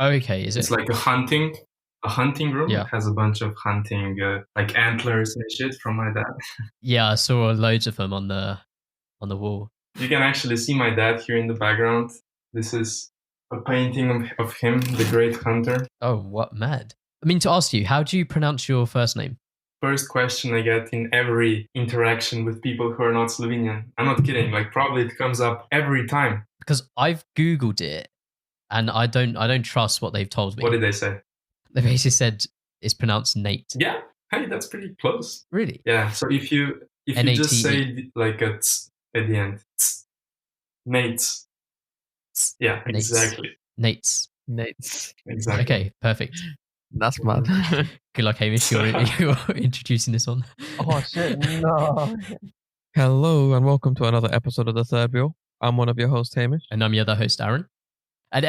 Okay, is it? It's like a hunting room. Yeah. It has a bunch of hunting, like antlers and shit from my dad. Yeah, I saw loads of them on the wall. You can actually see my dad here in the background. This is a painting of him, the great hunter. Oh, what mad. I mean, to ask you, how do you pronounce your first name? First question I get in every interaction with people who are not Slovenian. I'm not kidding. Like, probably it comes up every time. Because I've Googled it and I don't trust what they've told me. What did they say? They basically said it's pronounced Nate. Yeah. Hey, that's pretty close. Really? Yeah. So if you just say like a t's at the end, t's, Nejc. Yeah, exactly. Nejc. Exactly. Okay, perfect. That's mad. Good luck, Hamish. You're introducing this one. Oh shit, no. Hello and welcome to another episode of The Third Wheel. I'm one of your hosts, Hamish. And I'm your other host, Aaron. And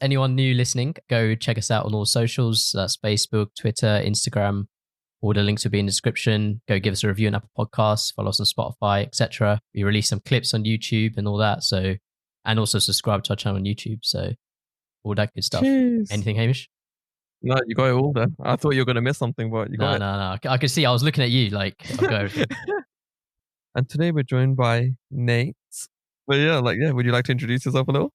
anyone new listening, go check us out on all socials. That's Facebook, Twitter, Instagram. All the links will be in the description. Go give us a review on Apple Podcasts, follow us on Spotify, etc. We release some clips on YouTube and all that. So, and also subscribe to our channel on YouTube. So, all that good stuff. Jeez. Anything, Hamish? No, you got it all there. I thought you were going to miss something, but you got it. No. I could see. I was looking at you like, I've got everything. And today we're joined by Nejc. But would you like to introduce yourself a little?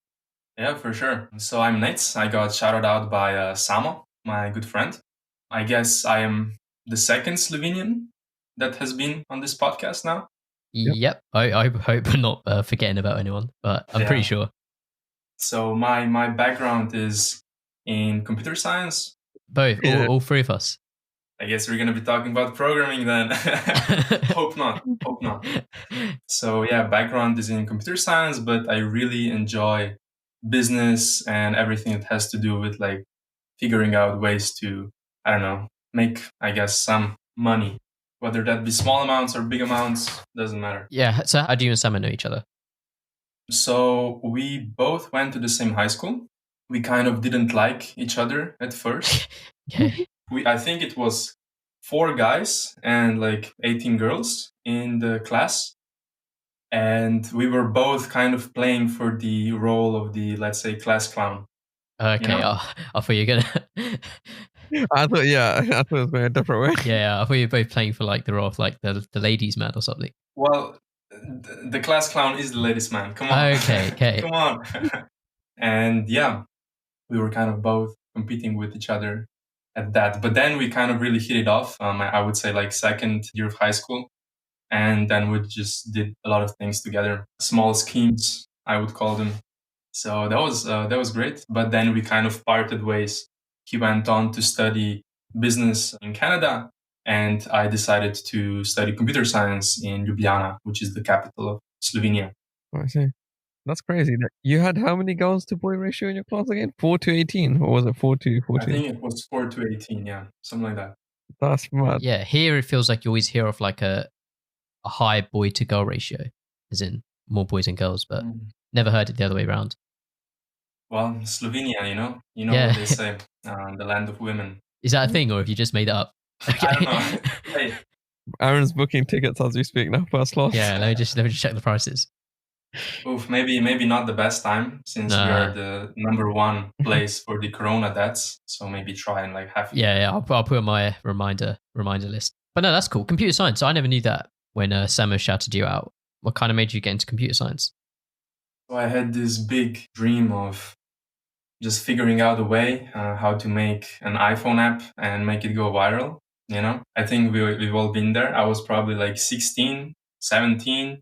Yeah, for sure. So I'm Nejc. I got shouted out by Samo, my good friend. I guess I am the second Slovenian that has been on this podcast now. Yep. I hope we're not forgetting about anyone, but I'm pretty sure. So my background is in computer science. Both, all three of us. I guess we're going to be talking about programming then. Hope not. So yeah, background is in computer science, but I really enjoy business and everything that has to do with like figuring out ways to, I don't know, make, I guess, some money. Whether that be small amounts or big amounts, doesn't matter. Yeah, so how do you and Sam know each other? So we both went to the same high school. We kind of didn't like each other at first. Okay. I think it was 4 guys and like 18 girls in the class. And we were both kind of playing for the role of the, let's say, class clown. Okay, you know? I thought you were gonna. I thought it was going a different way. Yeah, I thought you were both playing for like the role of like the ladies' man or something. Well, the class clown is the ladies' man. Come on. Okay. Come on. And yeah, we were kind of both competing with each other at that. But then we kind of really hit it off. I would say like second year of high school. And then we just did a lot of things together. Small schemes, I would call them. So that was great. But then we kind of parted ways. He went on to study business in Canada, and I decided to study computer science in Ljubljana, which is the capital of Slovenia. Oh, I see. That's crazy. You had how many girls to boy ratio in your class again? 4-18, or was it 4-14? I think it was 4-18, yeah, something like that. That's mad. Yeah, here it feels like you always hear of like a high boy to girl ratio, as in more boys and girls, but never heard it the other way around. Well, Slovenia, you know what they say, the land of women. Is that a thing, or have you just made it up? Okay. I don't know. Hey. Aaron's booking tickets as we speak now, first class. Yeah, let me just check the prices. Oof, maybe not the best time since we are the number 1 place for the Corona deaths. So maybe try and like have. Yeah, I'll put on my reminder list. But no, that's cool. Computer science. I never knew that when Samo shouted you out. What kind of made you get into computer science? So I had this big dream of just figuring out a way how to make an iPhone app and make it go viral. I think we've all been there. I was probably like 16, 17.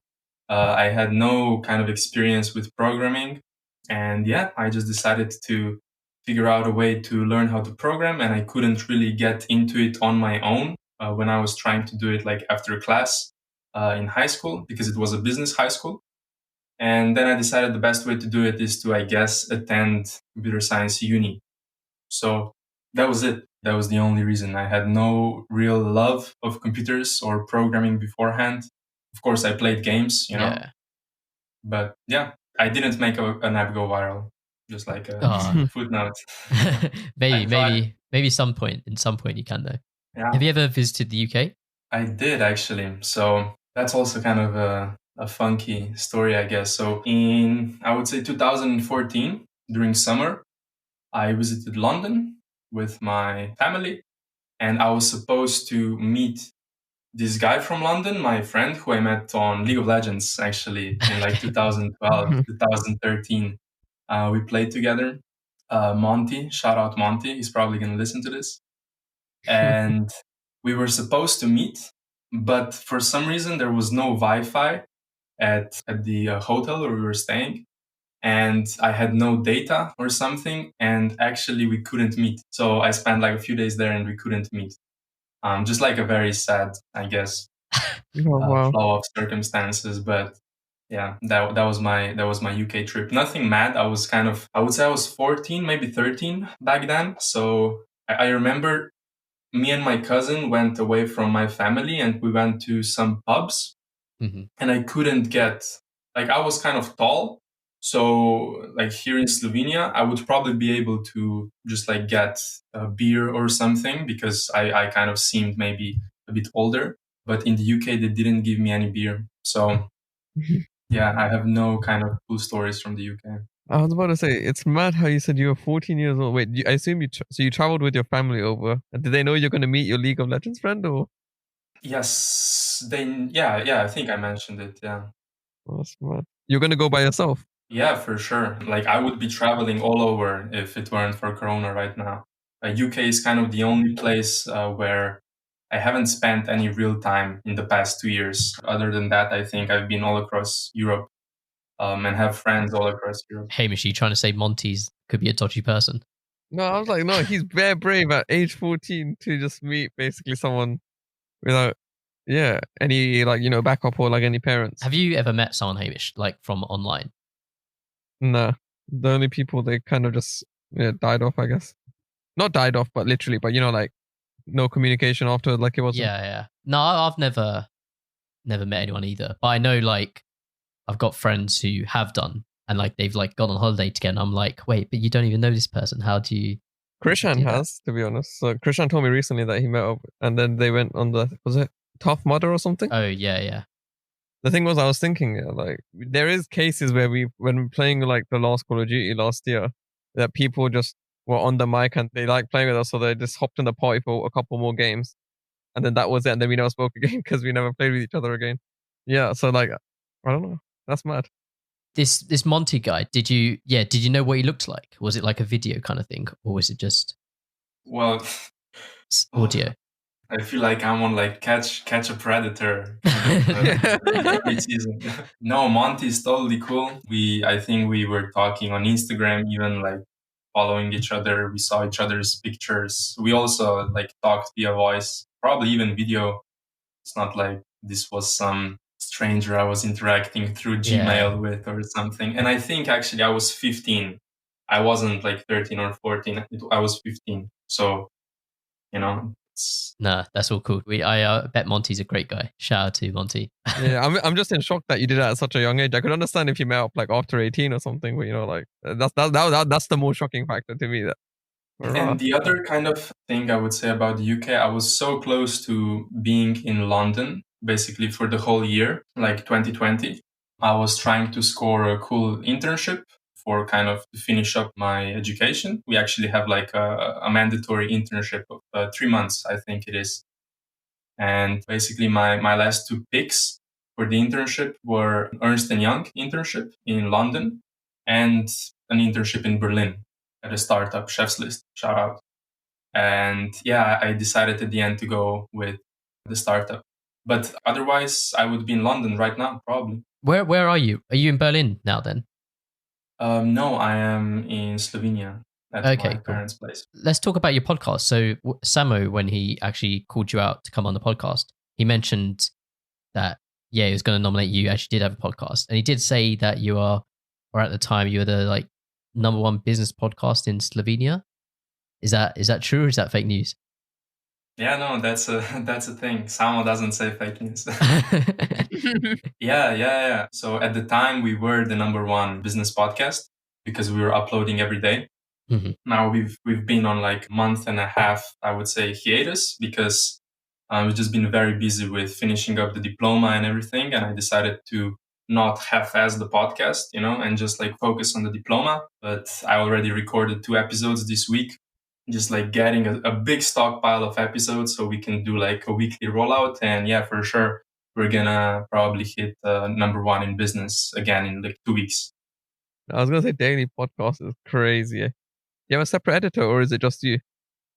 I had no kind of experience with programming. And yeah, I just decided to figure out a way to learn how to program. And I couldn't really get into it on my own when I was trying to do it like after class in high school, because it was a business high school. And then I decided the best way to do it is to, I guess, attend computer science uni. So that was it. That was the only reason. I had no real love of computers or programming beforehand. Of course, I played games, Yeah. But yeah, I didn't make an app go viral. Just like a footnote. maybe some point you can though. Yeah. Have you ever visited the UK? I did actually. So that's also kind of a funky story, I guess. So in, I would say 2014, during summer, I visited London with my family, and I was supposed to meet this guy from London, my friend, who I met on League of Legends, actually, in like 2012, 2013. We played together. Monty, shout out Monty. He's probably going to listen to this. And we were supposed to meet, but for some reason there was no Wi-Fi at the hotel where we were staying. And I had no data or something. And actually we couldn't meet. So I spent like a few days there and we couldn't meet. Just like a very sad, I guess, flow of circumstances. But yeah, that was my UK trip. Nothing mad. I would say I was 14, maybe 13 back then. So I remember me and my cousin went away from my family and we went to some pubs. And I couldn't I was kind of tall. So like here in Slovenia, I would probably be able to just like get a beer or something because I kind of seemed maybe a bit older. But in the UK, they didn't give me any beer. So yeah, I have no kind of cool stories from the UK. I was about to say, it's mad how you said you were 14 years old. Wait, I assume you traveled with your family over. And did they know you're going to meet your League of Legends friend or? Yes, I think I mentioned it. Yeah. That's mad. You're going to go by yourself? Yeah, for sure. Like I would be traveling all over if it weren't for Corona right now. UK is kind of the only place where I haven't spent any real time in the past 2 years. Other than that, I think I've been all across Europe and have friends all across Europe. Hamish, are you trying to say Monty's could be a dodgy person? No, I was like, no, he's very brave at age 14 to just meet basically someone without, any backup or like any parents. Have you ever met someone, Hamish, like from online? No, the only people they kind of just died off, I guess. Not died off, but literally, but like no communication after, like it wasn't. Yeah. No, I've never met anyone either. But I know like I've got friends who have done, and like they've like gone on holiday together. And I'm like, wait, but you don't even know this person. How do you? Krishan has, to be honest. So Krishan told me recently that he met up, and then they went on was it Tough Mudder or something? Oh yeah. The thing was, I was thinking, like, there is cases where when we're playing like the last Call of Duty last year, that people just were on the mic and they like playing with us, so they just hopped in the party for a couple more games, and then that was it. And then we never spoke again because we never played with each other again. Yeah, so like, I don't know. That's mad. This Monty guy, did you know what he looked like? Was it like a video kind of thing, or was it just audio? I feel like I'm on like catch a predator every season. No, Monty is totally cool. I think we were talking on Instagram, even like following each other. We saw each other's pictures. We also like talked via voice, probably even video. It's not like this was some stranger I was interacting through Gmail with or something. And I think actually I was 15. I wasn't like 13 or 14. I was 15. So, Nah, that's all cool. I bet Monty's a great guy. Shout out to Monty. Yeah, I'm just in shock that you did that at such a young age. I could understand if you met up like after 18 or something, but like that's the most shocking factor to me. And the other kind of thing I would say about the UK, I was so close to being in London basically for the whole year, like 2020. I was trying to score a cool internship for kind of to finish up my education. We actually have like a mandatory internship of 3 months, I think it is. And basically my last two picks for the internship were Ernst & Young internship in London and an internship in Berlin at a startup, Chef's List, shout out. And yeah, I decided at the end to go with the startup. But otherwise, I would be in London right now, probably. Where are you? Are you in Berlin now then? No, I am in Slovenia at my parents' place. Let's talk about your podcast. So Samo, when he actually called you out to come on the podcast, he mentioned that, he was going to nominate you. Actually did have a podcast. And he did say that you are, or at the time, you were the like #1 business podcast in Slovenia. Is that true or is that fake news? Yeah, no, that's a thing. Samo doesn't say fake news. Yeah. So at the time we were the #1 business podcast because we were uploading every day. Mm-hmm. Now we've been on like a month and a half, I would say, hiatus because we've just been very busy with finishing up the diploma and everything. And I decided to not half-ass the podcast, and just like focus on the diploma. But I already recorded 2 episodes this week, just like getting a big stockpile of episodes so we can do like a weekly rollout. And yeah, for sure, we're gonna probably hit number 1 in business again in like 2 weeks. I was gonna say daily podcast is crazy. You have a separate editor, or is it just you?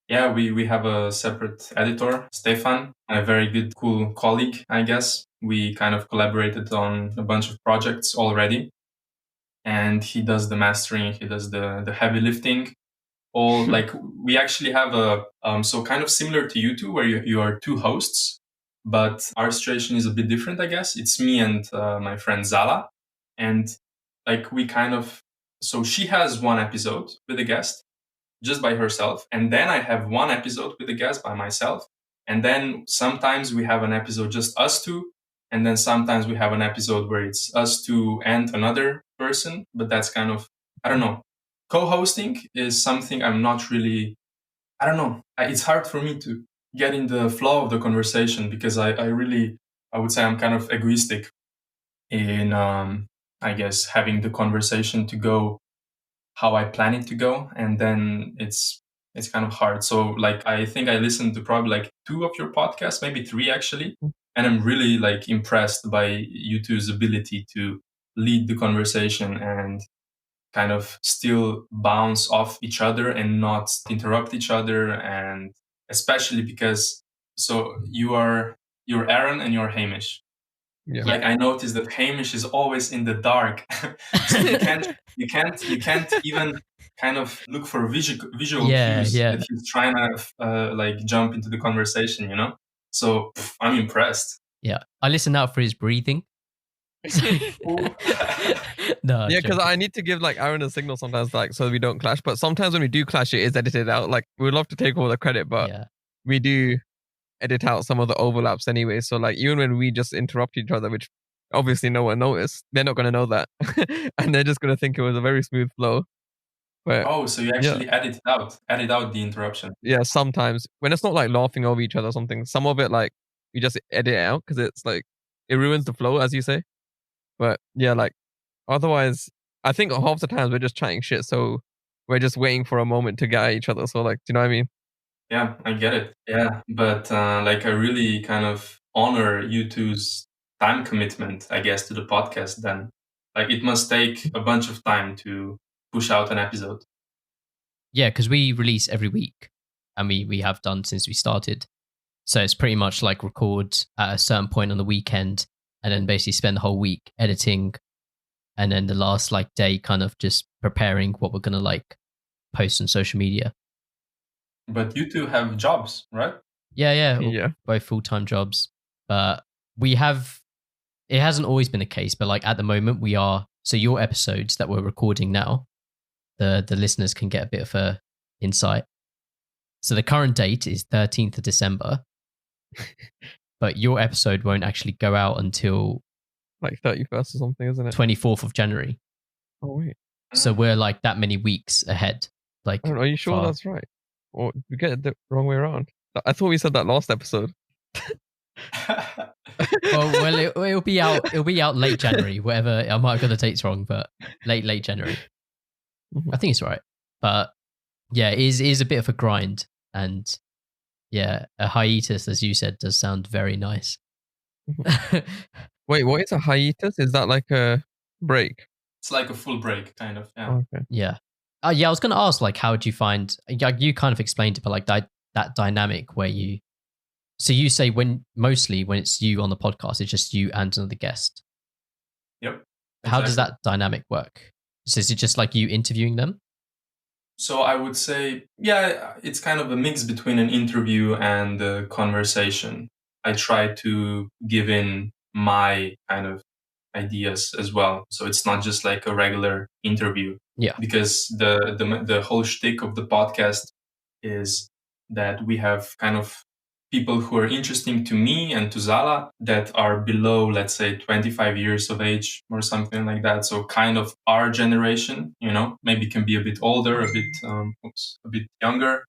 Yeah, we have a separate editor, Stefan, a very good, cool colleague, I guess. We kind of collaborated on a bunch of projects already. And he does the mastering, he does the heavy lifting. All like we actually have so kind of similar to you two, where you are 2 hosts, but our situation is a bit different, I guess. It's me and my friend Zala. And like we kind of, so she has 1 episode with a guest just by herself. And then I have 1 episode with a guest by myself. And then sometimes we have an episode just us 2. And then sometimes we have an episode where it's us 2 and another person. But that's kind of, I don't know. Co-hosting is something I'm not really, I don't know. It's hard for me to get in the flow of the conversation because I would say I'm kind of egoistic in, I guess, having the conversation to go how I plan it to go. And then it's kind of hard. So like, I think I listened to probably like 2 of your podcasts, maybe 3 actually. And I'm really like impressed by you two's ability to lead the conversation and kind of still bounce off each other and not interrupt each other. And especially because, so you're Aaron and you're Hamish. Yeah. Like I noticed that Hamish is always in the dark. So you can't even kind of look for visual cues that he's trying to like jump into the conversation, So I'm impressed. Yeah. I listen out for his breathing. No, yeah, because I need to give like Aaron a signal sometimes, like so we don't clash. But sometimes when we do clash, it is edited out. Like we'd love to take all the credit, but we do edit out some of the overlaps anyway. So like even when we just interrupt each other, which obviously no one noticed, they're not going to know that, and they're just going to think it was a very smooth flow. But, so you actually edit out the interruption. Yeah, sometimes when it's not like laughing over each other or something, some of it like you just edit it out because it's like it ruins the flow, as you say. But yeah, like otherwise, I think half the times we're just chatting shit, so we're just waiting for a moment to get at each other. So like, do you know what I mean? Yeah, I get it. Yeah, but like I really kind of honor you two's time commitment, I guess, to the podcast. Then, like, it must take a bunch of time to push out an episode. Yeah, because we release every week, and we have done since we started. So it's pretty much like record at a certain point on the weekend, and then basically spend the whole week editing, and then the last like day kind of just preparing what we're gonna like post on social media. But you two have jobs, right? Yeah. Both full-time jobs. But it hasn't always been the case, but like at the moment we are, so your episodes that we're recording now, the listeners can get a bit of a insight. So the current date is 13th of December, but your episode won't actually go out until like 31st or something, isn't it? 24th of January. Oh, wait. So we're like that many weeks ahead. Like, are you sure that's right? Or you get it the wrong way around? I thought we said that last episode. well, it'll be out. It'll be out late January. Whatever. I might have got the dates wrong, but late January. Mm-hmm. I think it's right. But yeah, it is a bit of a grind, and yeah, a hiatus, as you said, does sound very nice. Mm-hmm. Wait, what is a hiatus? Is that like a break? It's like a full break, kind of. Yeah. Oh, okay. Yeah. Yeah, I was going to ask, like, how do you find? You kind of explained it, but like that dynamic where you. So you say when it's you on the podcast, it's just you and another guest. Yep. Exactly. How does that dynamic work? So is it just like you interviewing them? So I would say, yeah, it's kind of a mix between an interview and a conversation. I try to give in my kind of ideas as well. So it's not just like a regular interview. Yeah. Because the whole shtick of the podcast is that we have kind of people who are interesting to me and to Zala that are below, let's say, 25 years of age or something like that. So kind of our generation, maybe can be a bit older, a bit younger,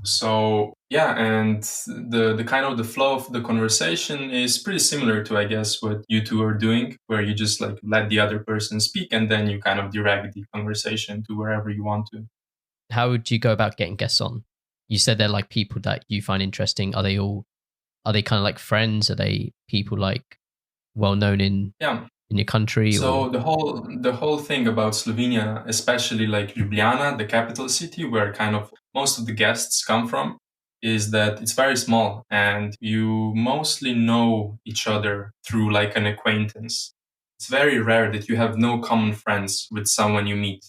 So yeah, and the kind of the flow of the conversation is pretty similar to, I guess, what you two are doing, where you just like let the other person speak and then you kind of direct the conversation to wherever you want to. How would you go about getting guests on? You said they're like people that you find interesting. Are they kind of like friends? Are they people like well known in your country? So the whole thing about Slovenia, especially like Ljubljana, the capital city where kind of most of the guests come from, is that it's very small and you mostly know each other through like an acquaintance. It's very rare that you have no common friends with someone you meet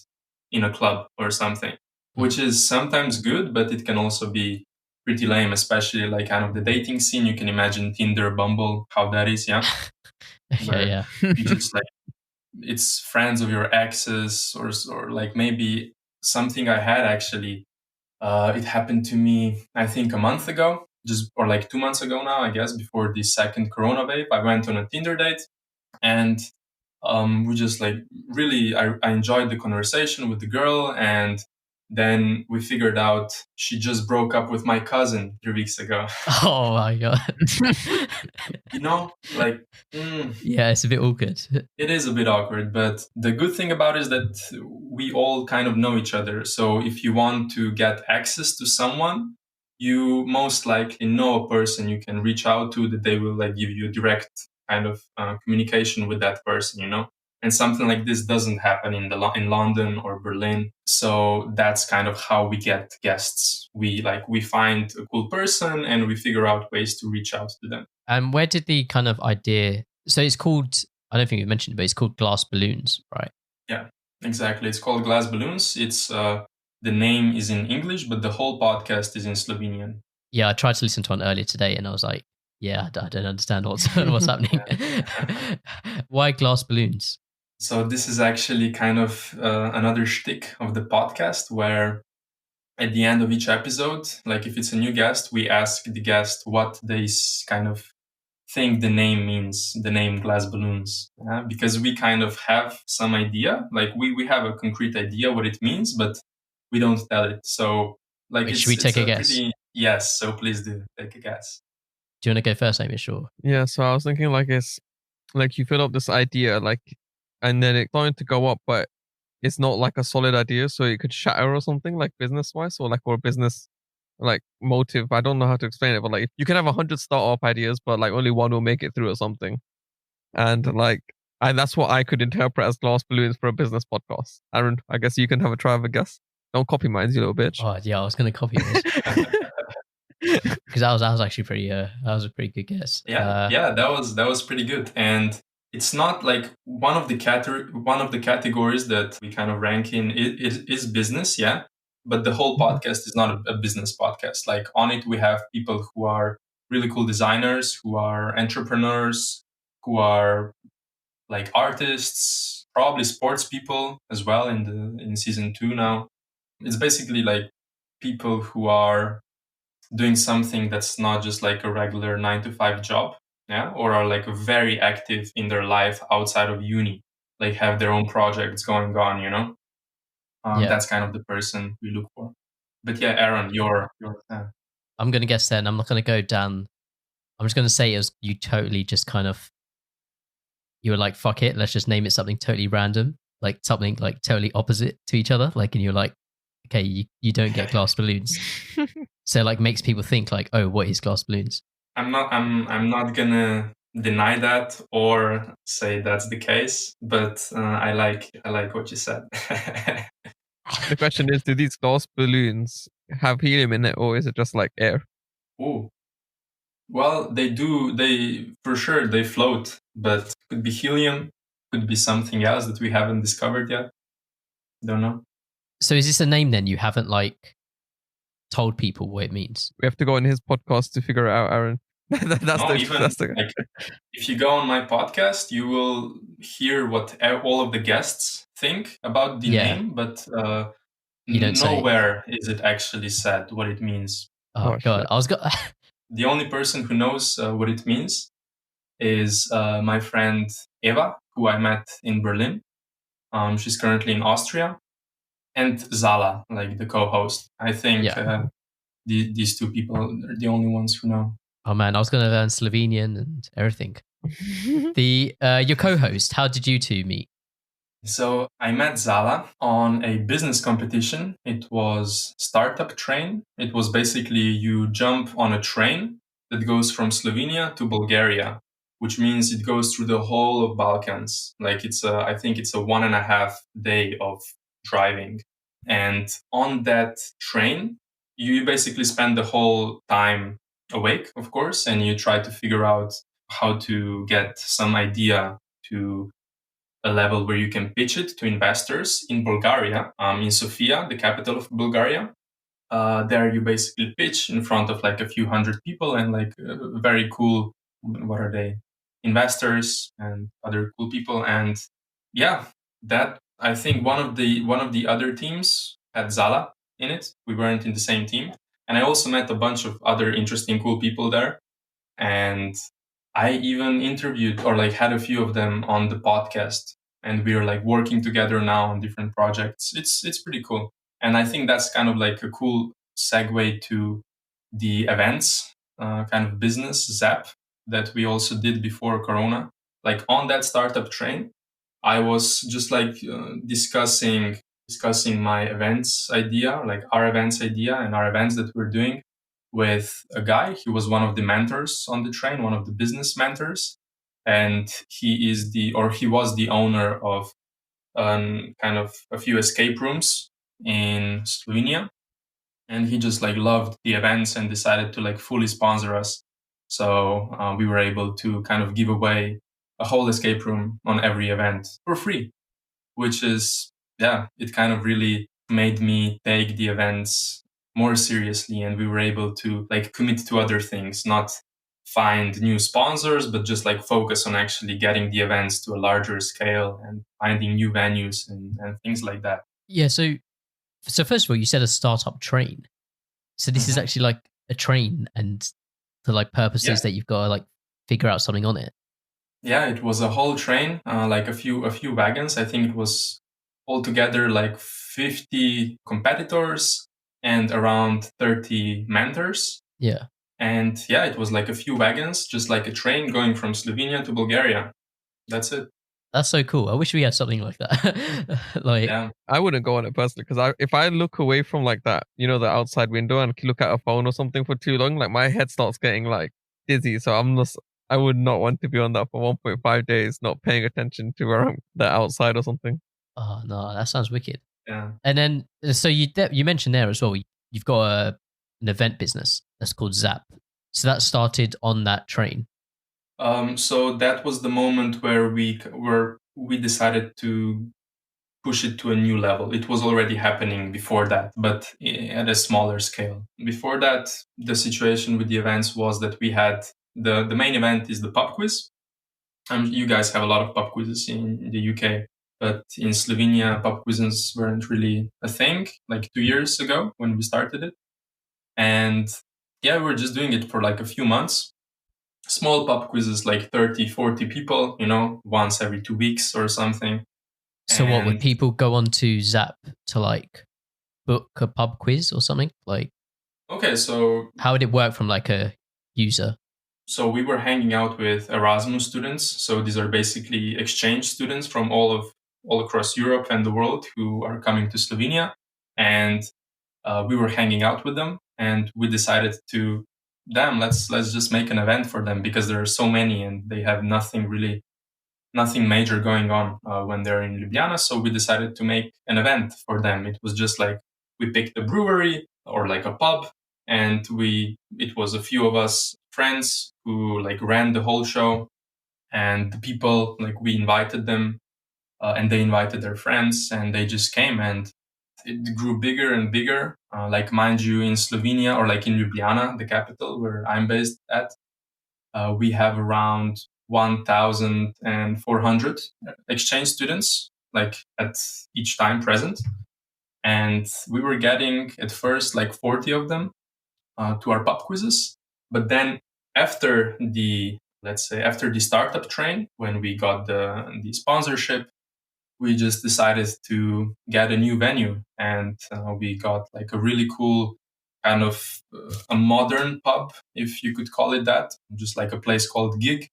in a club or something, which is sometimes good, but it can also be pretty lame, especially like kind of the dating scene. You can imagine Tinder, Bumble, how that is, yeah? Yeah. You just like, it's friends of your exes or like maybe something I had actually. It happened to me, I think, a month ago, or like 2 months ago now, I guess, before the second Corona wave. I went on a Tinder date and we just like really, I enjoyed the conversation with the girl. And then we figured out she just broke up with my cousin 3 weeks ago. Oh my God. You know, like, yeah, it's a bit awkward. It is a bit awkward, but the good thing about it is that we all kind of know each other. So if you want to get access to someone, you most likely know a person you can reach out to, that they will like give you a direct kind of communication with that person, you know? And something like this doesn't happen in London or Berlin. So that's kind of how we get guests. We find a cool person and we figure out ways to reach out to them. And where did the kind of idea? So it's called, I don't think you mentioned it, but it's called Glass Balloons, right? Yeah, exactly. It's called Glass Balloons. It's the name is in English, but the whole podcast is in Slovenian. Yeah, I tried to listen to one earlier today, and I was like, yeah, I don't understand what's happening. Why Glass Balloons? So this is actually kind of another shtick of the podcast, where at the end of each episode, like if it's a new guest, we ask the guest what they kind of think the name means, the name Glass Balloons, because we kind of have some idea, like we have a concrete idea what it means, but we don't tell it. So like, should we take a guess? Yes, so please do take a guess. Do you want to go first, Hamish? Or yeah, so I was thinking like it's like you fill up this idea like, and then it's starting to go up, but it's not like a solid idea, so it could shatter or something, like business wise or business like motive. I don't know how to explain it, but like you can have 100 startup ideas, but like only one will make it through or something. And like, that's what I could interpret as Glass Balloons for a business podcast. Aaron, I guess you can have a try of a guess. Don't copy mine, you little bitch. Oh yeah, I was going to copy this because that was actually pretty. That was a pretty good guess. Yeah, that was pretty good. And it's not like one of the categories that we kind of rank in. It is business, yeah. But the whole podcast is not a business podcast. Like on it, we have people who are really cool designers, who are entrepreneurs, who are like artists, probably sports people as well in season 2 now. It's basically like people who are doing something that's not just like a regular 9-to-5 job, yeah, or are like very active in their life outside of uni, like have their own projects going on, you know. That's kind of the person we look for. But yeah, Aaron, you're I'm going to guess then. I'm not going to go down. I'm just going to say it was you totally just kind of, you were like, fuck it, let's just name it something totally random, like something like totally opposite to each other. Like, and you're like, okay, you don't get Glass Balloons. So like makes people think like, oh, what is Glass Balloons? I'm not gonna deny that or say that's the case, but I like what you said. The question is, do these glass balloons have helium in it, or is it just like air? Oh, well, they do. They for sure they float, but could be helium, could be something else that we haven't discovered yet. Don't know. So is this a name then? You haven't like told people what it means? We have to go on his podcast to figure it out, Aaron. Like, if you go on my podcast, you will hear what all of the guests think about the name, but you don't nowhere is it actually said what it means. Oh God, the only person who knows what it means is my friend Eva, who I met in Berlin. She's currently in Austria, and Zala, like the co-host. I think these two people are the only ones who know. Oh man, I was going to learn Slovenian and everything. Your co-host, how did you two meet? So I met Zala on a business competition. It was Startup Train. It was basically you jump on a train that goes from Slovenia to Bulgaria, which means it goes through the whole of Balkans. Like I think it's a 1.5 day of driving. And on that train, you basically spend the whole time awake, of course, and you try to figure out how to get some idea to a level where you can pitch it to investors in Bulgaria, in Sofia, the capital of Bulgaria. There you basically pitch in front of like a few hundred people and like very cool, what are they? Investors and other cool people. And yeah, that I think one of the other teams had Zala in it. We weren't in the same team. And I also met a bunch of other interesting, cool people there. And I even interviewed or like had a few of them on the podcast, and we are like working together now on different projects. It's pretty cool. And I think that's kind of like a cool segue to the events kind of business, ZAP, that we also did before Corona. Like on that startup train, I was just like discussing my events idea, like our events idea and our events that we're doing with a guy. He was one of the mentors on the train, one of the business mentors. And he was the owner of kind of a few escape rooms in Slovenia. And he just like loved the events and decided to like fully sponsor us. So we were able to kind of give away a whole escape room on every event for free, which is, yeah, it kind of really made me take the events more seriously. And we were able to like commit to other things, not find new sponsors, but just like focus on actually getting the events to a larger scale and finding new venues and things like that. Yeah. So first of all, you said a startup train. So this is actually like a train, and the like purposes that you've got to like figure out something on it. Yeah, it was a whole train, like a few wagons. I think it was altogether like 50 competitors and around 30 mentors. Yeah. And yeah, it was like a few wagons, just like a train going from Slovenia to Bulgaria. That's it. That's so cool. I wish we had something like that. Like, yeah. I wouldn't go on it personally because if I look away from like that, you know, the outside window and look at a phone or something for too long, like my head starts getting like dizzy. So I would not want to be on that for 1.5 days, not paying attention to where I'm the outside or something. Oh no, that sounds wicked. Yeah. And then, so you mentioned there as well, you've got an event business that's called ZAP. So that started on that train. So that was the moment where we decided to push it to a new level. It was already happening before that, but at a smaller scale. Before that, the situation with the events was that we had the main event is the pub quiz. You guys have a lot of pub quizzes in the UK, but in Slovenia, pub quizzes weren't really a thing, like 2 years ago when we started it. And yeah, we were just doing it for like a few months. Small pub quizzes, like 30, 40 people, you know, once every 2 weeks or something. So what, would people go on to ZAP to like book a pub quiz or something? Like, okay, so how would it work from like a user? So we were hanging out with Erasmus students. So these are basically exchange students from all across Europe and the world who are coming to Slovenia. And we were hanging out with them, and we decided to, let's just make an event for them, because there are so many and they have nothing major going on when they're in Ljubljana. So we decided to make an event for them. It was just like we picked a brewery or like a pub, and it was a few of us friends who like ran the whole show, and the people, like, we invited them and they invited their friends, and they just came, and it grew bigger and bigger. Like, mind you, in Slovenia, or like in Ljubljana, the capital where I'm based at, we have around 1,400 exchange students, like, at each time present. And we were getting at first like 40 of them to our pub quizzes. But then after the startup train, when we got the sponsorship, we just decided to get a new venue, and we got like a really cool kind of a modern pub, if you could call it that, just like a place called Gig.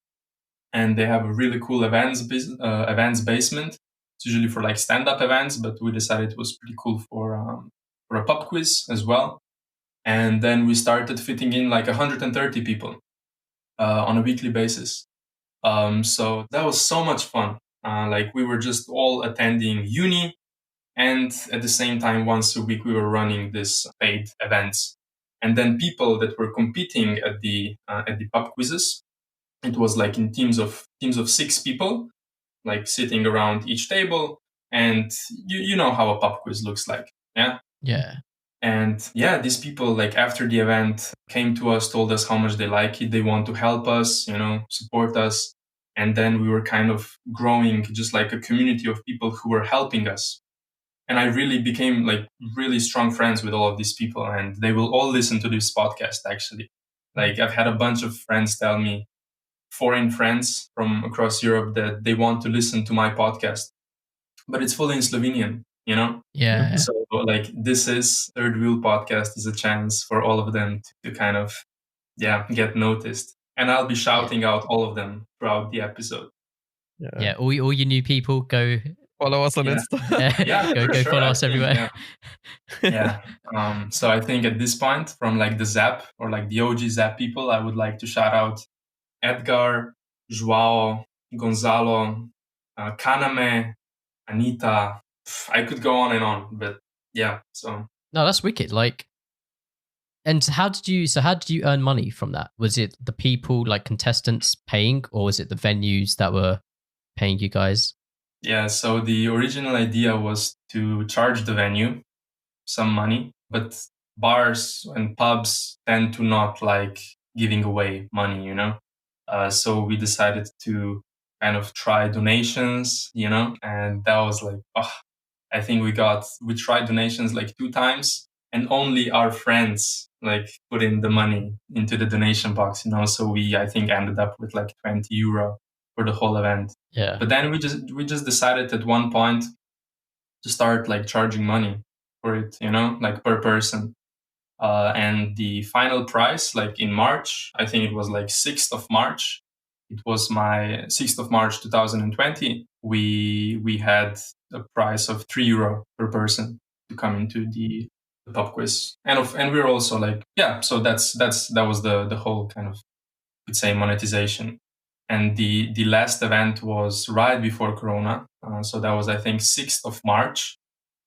And they have a really cool events basement. It's usually for like stand-up events, but we decided it was pretty cool for a pub quiz as well. And then we started fitting in like 130 people on a weekly basis. So that was so much fun. Like we were just all attending uni, and at the same time, once a week, we were running this paid events. And then people that were competing at the pub quizzes, it was like in teams of 6 people, like sitting around each table. And you know how a pub quiz looks like, yeah. Yeah. And yeah, these people, like after the event, came to us, told us how much they like it, they want to help us, support us. And then we were kind of growing just like a community of people who were helping us. And I really became like really strong friends with all of these people, and they will all listen to this podcast actually. Like I've had a bunch of friends tell me, foreign friends from across Europe, that they want to listen to my podcast, but it's fully in Slovenian, Yeah. So like this is Third Wheel Podcast is a chance for all of them to kind of, get noticed. And I'll be shouting out all of them throughout the episode. Yeah. All you new people, go follow us on Insta. Go follow us everywhere. So I think at this point, from like the ZAP or like the OG ZAP people, I would like to shout out Edgar, Joao, Gonzalo, Kaname, Anita. I could go on and on, but yeah. So no, that's wicked. Like, and how did you earn money from that? Was it the people, like contestants, paying, or was it the venues that were paying you guys? Yeah. So the original idea was to charge the venue some money, but bars and pubs tend to not like giving away money, So we decided to kind of try donations, and that was like, I think we tried donations like 2 times, and only our friends like put in the money into the donation box, So we, I think, ended up with like €20 for the whole event. Yeah. But then we just decided at one point to start like charging money for it, like per person. And the final price, like in March, I think it was like 6th of March. It was my 6th of March 2020. We had a price of €3 per person to come into the pub quiz, and we were also like, So that was the whole kind of, could say, monetization. And the last event was right before Corona, so that was, I think, 6th of March.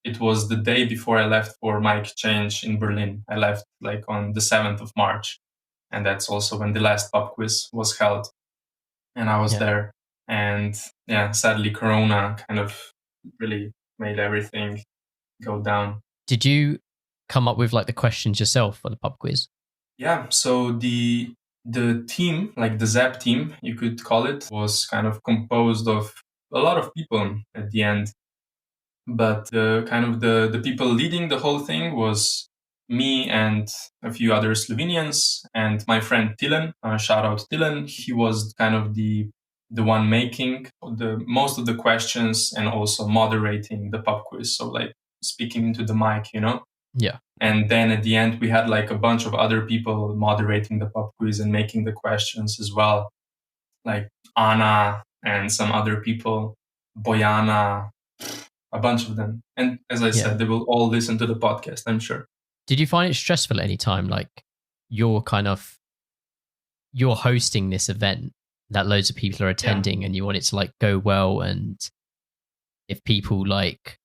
It was the day before I left for my exchange in Berlin. I left like on the 7th of March, and that's also when the last pub quiz was held. And I was there. And sadly, Corona kind of really made everything go down. Did you come up with like the questions yourself for the pub quiz? Yeah. So the team, like the ZAP team, you could call it, was kind of composed of a lot of people at the end. But the people leading the whole thing was me and a few other Slovenians and my friend Tilen. Shout out Tilen. He was kind of the one making the most of the questions and also moderating the pub quiz. So like speaking into the mic, Yeah. And then at the end, we had like a bunch of other people moderating the pub quiz and making the questions as well, like Anna and some other people, Bojana, a bunch of them. And as I said, they will all listen to the podcast, I'm sure. Did you find it stressful at any time? Like you're hosting this event that loads of people are attending and you want it to like go well. And if people like,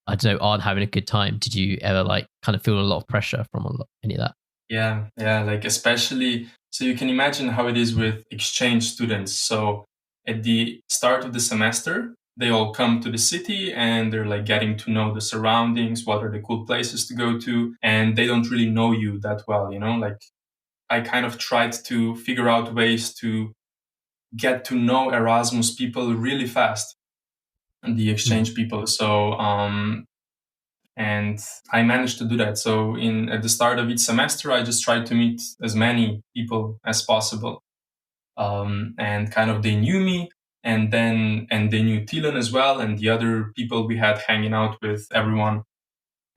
I don't know, aren't having a good time, did you ever like kind of feel a lot of pressure from any of that? Yeah. Like especially, so you can imagine how it is with exchange students. So at the start of the semester, they all come to the city and they're like getting to know the surroundings, what are the cool places to go to, and they don't really know you that well, like I kind of tried to figure out ways to get to know Erasmus people really fast and the exchange people. So, and I managed to do that. So at the start of each semester, I just tried to meet as many people as possible. And kind of they knew me. And they knew Tilen as well, and the other people we had hanging out with everyone.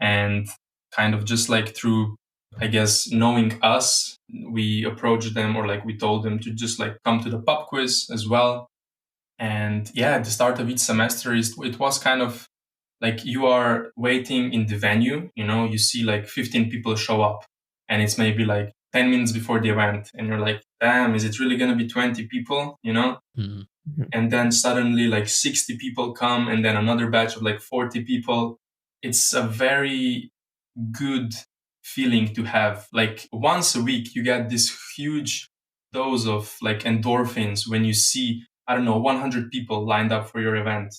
And kind of just like through I guess knowing us, we approached them, or like we told them to just like come to the pub quiz as well. And yeah, at the start of each semester, it was kind of like you are waiting in the venue, you see like 15 people show up, and it's maybe like 10 minutes before the event, and you're like, damn, is it really going to be 20 people, Mm. And then suddenly like 60 people come, and then another batch of like 40 people. It's a very good feeling to have. Like once a week, you get this huge dose of like endorphins when you see, I don't know, 100 people lined up for your event,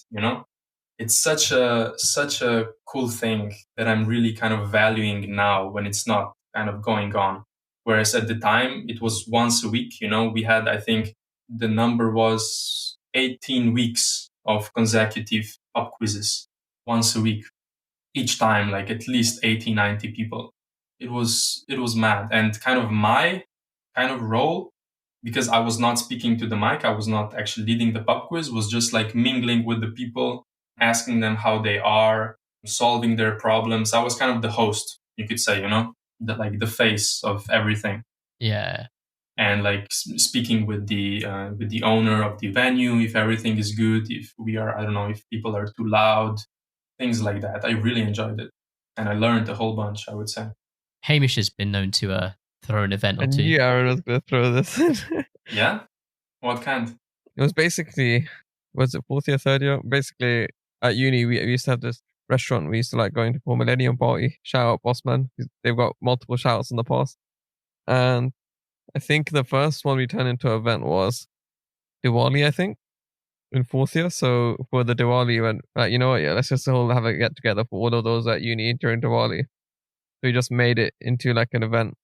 It's such a cool thing that I'm really kind of valuing now when it's not kind of going on. Whereas at the time it was once a week, we had, I think the number was 18 weeks of consecutive pub quizzes once a week, each time, like at least 80, 90 people. It was mad. And kind of my kind of role, because I was not speaking to the mic, I was not actually leading the pub quiz, was just like mingling with the people, asking them how they are, solving their problems. I was kind of the host, you could say, like the face of everything. Yeah. And like speaking with the owner of the venue, if everything is good, if we are, I don't know, if people are too loud, things like that. I really enjoyed it, and I learned a whole bunch, I would say. Hamish has been known to throw an event or two. Yeah, I was going to throw this in. Yeah? What kind? It was basically, was it fourth year, third year? Basically, at uni, we used to have this restaurant we used to like going to for Millennium Party. Shout out Bossman. They've got multiple shoutouts in the past. And I think the first one we turned into an event was Diwali, I think, in fourth year. So for the Diwali event, you know what? Yeah, let's just all have a get together for all of those at uni during Diwali. So we just made it into like an event.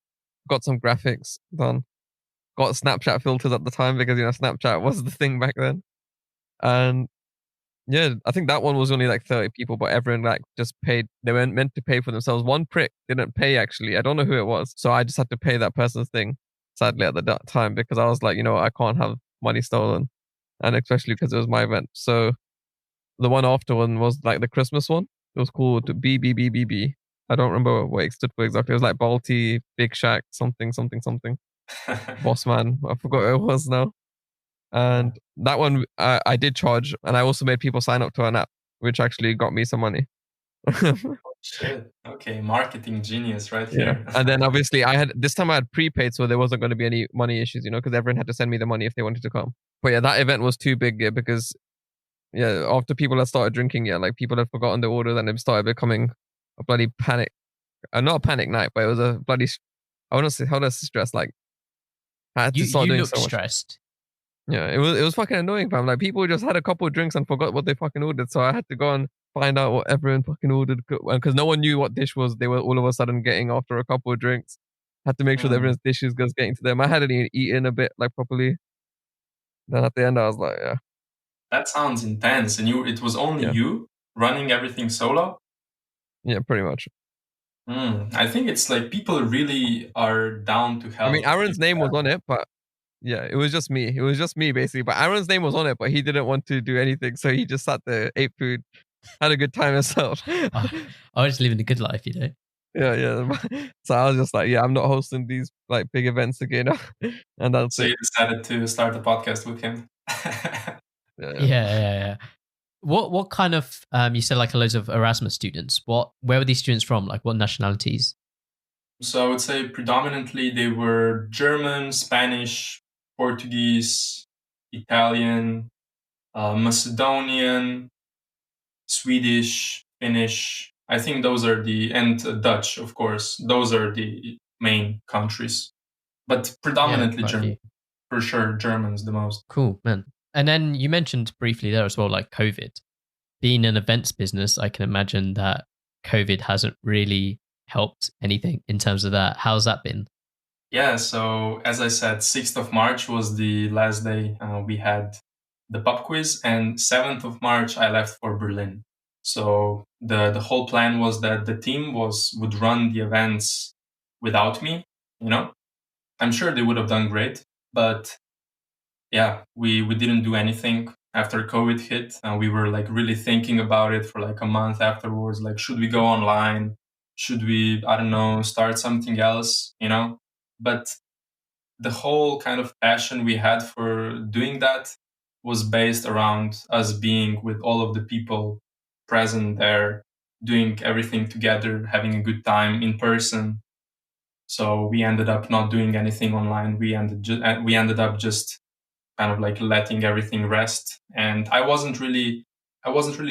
Got some graphics done. Got Snapchat filters at the time because, Snapchat was the thing back then. And yeah, I think that one was only like 30 people, but everyone like just paid. They weren't meant to pay for themselves. One prick didn't pay actually. I don't know who it was. So I just had to pay that person's thing, sadly, at the time, because I was like, I can't have money stolen. And especially because it was my event. So the one after one was like the Christmas one. It was called BBBBB. I don't remember what it stood for exactly. It was like Balti, Big Shack, something. Boss man. I forgot what it was now. And that one I did charge, and I also made people sign up to an app, which actually got me some money. Shit. Okay, marketing genius right here. And then obviously this time I had prepaid, so there wasn't going to be any money issues, because everyone had to send me the money if they wanted to come. But yeah, that event was too big because after people had started drinking, like people had forgotten the order, and it started becoming a bloody panic. Not a panic night, but it was a bloody, I want to say, how does stress, like I had to start doing so much. Stressed. Yeah, it was fucking annoying, fam. Like people just had a couple of drinks and forgot what they fucking ordered, so I had to go and find out what everyone fucking ordered because no one knew what dish was they were all of a sudden getting after a couple of drinks. Had to make sure that everyone's dishes was getting to them. I hadn't even eaten a bit like properly. Then at the end, I was like, yeah. That sounds intense. And it was only you running everything solo? Yeah, pretty much. I think it's like people really are down to help. I mean, Aaron's name was on it, but yeah, it was just me. It was just me basically. But Aaron's name was on it, but he didn't want to do anything, so he just sat there, ate food, had a good time himself. I was just living the good life, Yeah. So I was just like, I'm not hosting these like big events again. And that's so you decided to start a podcast with him. Yeah. What kind of you said like loads of Erasmus students? Where were these students from? Like what nationalities? So I would say predominantly they were German, Spanish, Portuguese, Italian, Macedonian, Swedish, Finnish. I think those are and Dutch, of course. Those are the main countries, but predominantly German. For sure, German's the most. Cool, man. And then you mentioned briefly there as well, like COVID. Being an events business, I can imagine that COVID hasn't really helped anything in terms of that. How's that been? Yeah, so as I said, 6th of March was the last day we had the pub quiz, and 7th of March I left for Berlin. So the whole plan was that the team would run the events without me, I'm sure they would have done great, but yeah, we didn't do anything after COVID hit. We were like really thinking about it for like a month afterwards, like should we go online? Should we, I don't know, start something else, But the whole kind of passion we had for doing that was based around us being with all of the people present there, doing everything together, having a good time in person. So we ended up not doing anything online. We ended up just kind of like letting everything rest. And I wasn't really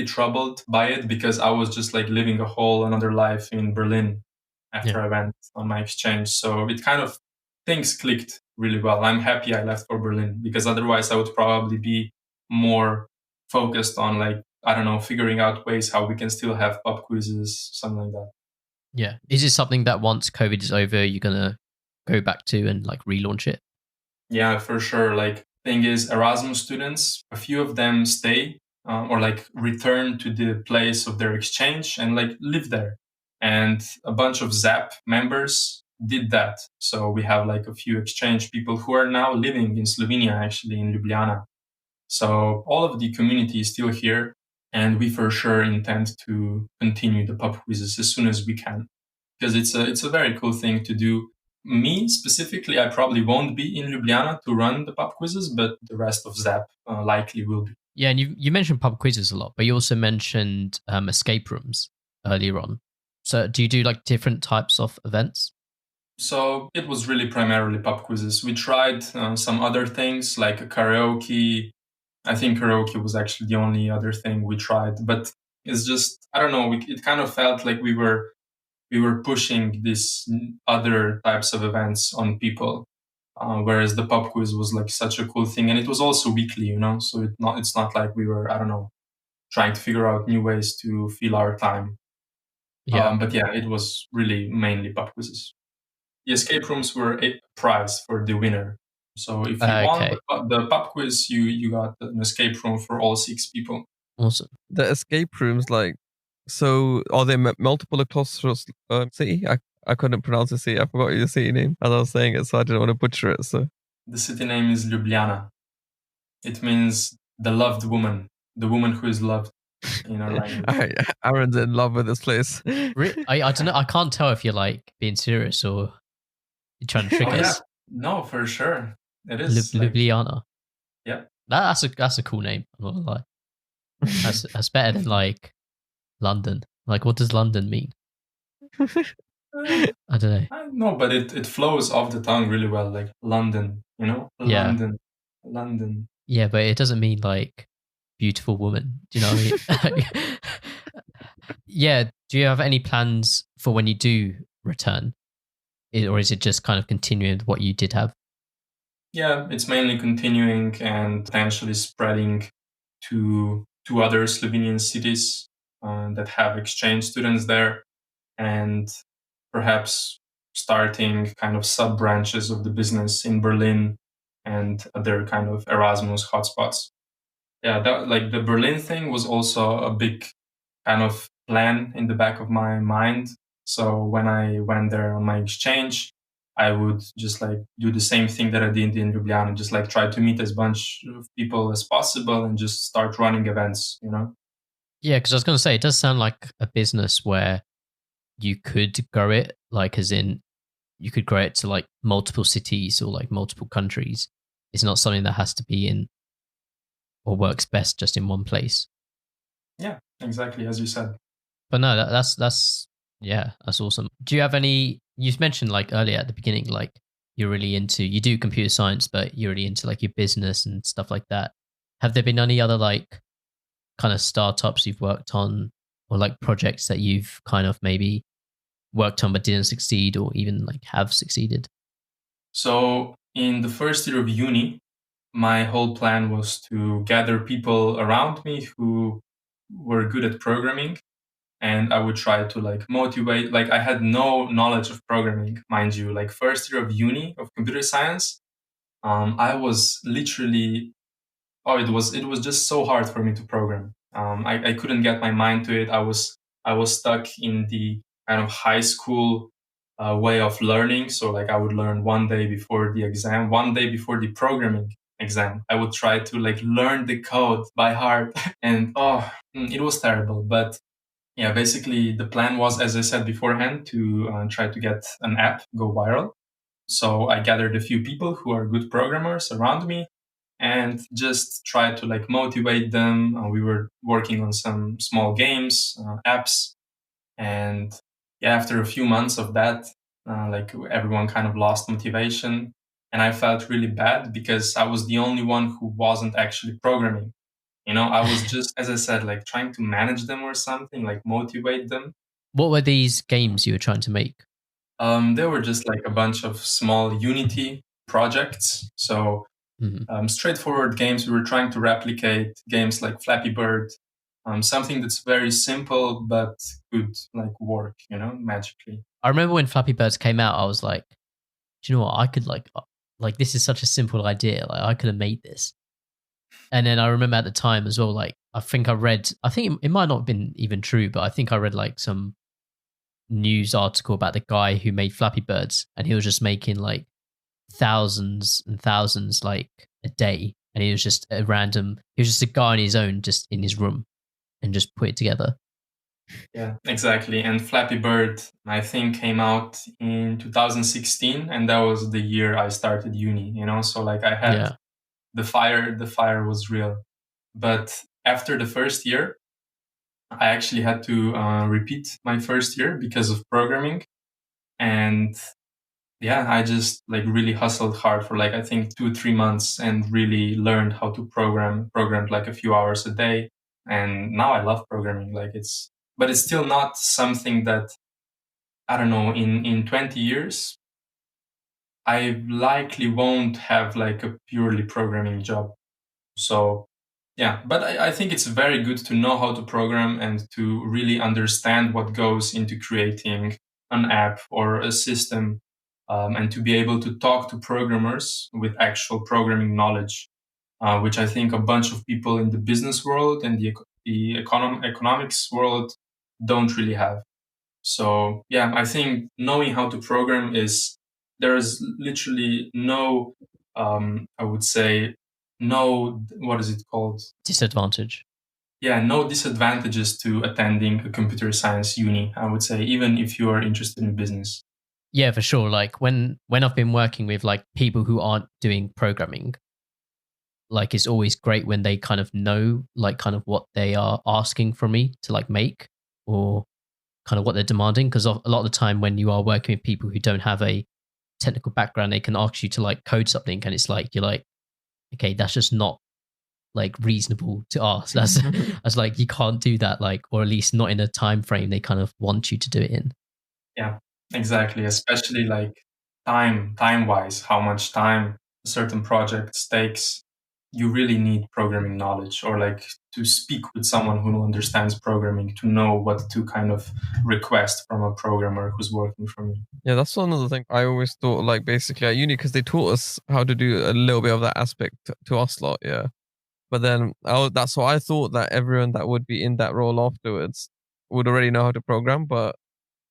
troubled by it because I was just like living a whole another life in Berlin after I went on my exchange. So it kind of, things clicked really well. I'm happy I left for Berlin because otherwise I would probably be more focused on like, I don't know, figuring out ways how we can still have pub quizzes, something like that. Yeah. Is it something that once COVID is over, you're going to go back to and like relaunch it? Yeah, for sure. Like, thing is, Erasmus students, a few of them stay or like return to the place of their exchange and like live there. And a bunch of ZAP members did that. So we have like a few exchange people who are now living in Slovenia, actually in Ljubljana. So all of the community is still here. And we for sure intend to continue the pub quizzes as soon as we can, because it's a very cool thing to do. Me specifically, I probably won't be in Ljubljana to run the pub quizzes, but the rest of ZAP likely will be. Yeah, and you mentioned pub quizzes a lot, but you also mentioned escape rooms earlier on. So do you do like different types of events? So it was really primarily pub quizzes. We tried some other things like a karaoke. I think karaoke was actually the only other thing we tried, but it's just, I don't know, it kind of felt like we were pushing these other types of events on people, whereas the pub quiz was like such a cool thing, and it was also weekly, So it's not like we were, I don't know, trying to figure out new ways to fill our time. Yeah, but yeah, it was really mainly pub quizzes. The escape rooms were a prize for the winner. So if you won the pub quiz, you got an escape room for all 6 people. Awesome. The escape rooms, like, so are there multiple across city? I couldn't pronounce the city. I forgot your city name as I was saying it, so I didn't want to butcher it. So the city name is Ljubljana. It means the loved woman, the woman who is loved in our language. Aaron's in love with this place. I don't know. I can't tell if you're like being serious or you're trying to trick us. Yeah. No, for sure. It is. Ljubljana. Yeah. That's a cool name. I'm not gonna lie. That's better than like London. Like, what does London mean? I don't know. No, but it flows off the tongue really well, like London, Yeah. London. Yeah, but it doesn't mean like beautiful woman. Do you know what I mean? Yeah. Do you have any plans for when you do return? Or is it just kind of continuing what you did have? Yeah, it's mainly continuing and potentially spreading to other Slovenian cities that have exchange students there, and perhaps starting kind of sub branches of the business in Berlin and other kind of Erasmus hotspots. Yeah, like the Berlin thing was also a big kind of plan in the back of my mind. So when I went there on my exchange, I would just like do the same thing that I did in Ljubljana, just like try to meet as much of people as possible and just start running events, Yeah, because I was going to say, it does sound like a business where you could grow it, like as in you could grow it to like multiple cities or like multiple countries. It's not something that has to be in or works best just in one place. Yeah, exactly, as you said. But no, that's awesome. Do you have any, you mentioned like earlier at the beginning, like you do computer science, but you're really into like your business and stuff like that. Have there been any other like kind of startups you've worked on or like projects that you've kind of maybe worked on but didn't succeed or even like have succeeded? So in the first year of uni, my whole plan was to gather people around me who were good at programming, and I would try to like motivate. Like, I had no knowledge of programming, mind you. Like, first year of uni of computer science, I was literally, it was just so hard for me to program. I couldn't get my mind to it. I was stuck in the kind of high school way of learning. So like I would learn one day before the exam, one day before the programming exam. I would try to like learn the code by heart, and it was terrible. But Yeah, basically the plan was, as I said beforehand, to try to get an app go viral. So I gathered a few people who are good programmers around me and just tried to like motivate them. We were working on some small games, apps, and yeah, after a few months of that, like everyone kind of lost motivation, and I felt really bad because I was the only one who wasn't actually programming. I was just, as I said, like trying to manage them or something, like motivate them. What were these games you were trying to make? They were just like a bunch of small Unity projects. So straightforward games. We were trying to replicate games like Flappy Bird, something that's very simple but could like work, magically. I remember when Flappy Birds came out, I was like, do you know what? I could like this is such a simple idea. Like I could have made this. And then I remember at the time as well, like I think it might not have been even true, but I think I read like some news article about the guy who made Flappy Birds, and he was just making like thousands and thousands like a day, and he was just a guy on his own, just in his room, and just put it together. Yeah, exactly. And Flappy Bird, I think, came out in 2016, and that was the year I started uni. So like I had the fire was real. But after the first year, I actually had to repeat my first year because of programming. And yeah, I just like really hustled hard for like, I think 2-3 months and really learned how to programmed like a few hours a day. And now I love programming. But it's still not something that, I don't know, in 20 years, I likely won't have like a purely programming job. So yeah, but I think it's very good to know how to program and to really understand what goes into creating an app or a system, and to be able to talk to programmers with actual programming knowledge, which I think a bunch of people in the business world and the economics world don't really have. So yeah, I think knowing how to program there is literally no, I would say, no, what is it called? Disadvantage. Yeah, no disadvantages to attending a computer science uni, I would say, even if you are interested in business. Yeah, for sure. Like when I've been working with like people who aren't doing programming, like it's always great when they kind of know like kind of what they are asking from me to like make, or kind of what they're demanding. Because a lot of the time when you are working with people who don't have a technical background, they can ask you to like code something, and it's like you're like, okay, that's just not like reasonable to ask. That's like you can't do that, like, or at least not in a time frame they kind of want you to do it in. Yeah, exactly. Especially like time wise, how much time a certain project takes. You really need programming knowledge, or like to speak with someone who understands programming to know what to kind of request from a programmer who's working for you. Yeah, that's another thing I always thought, like basically at uni, because they taught us how to do a little bit of that aspect to us lot, yeah. But then that's why I thought that everyone that would be in that role afterwards would already know how to program. But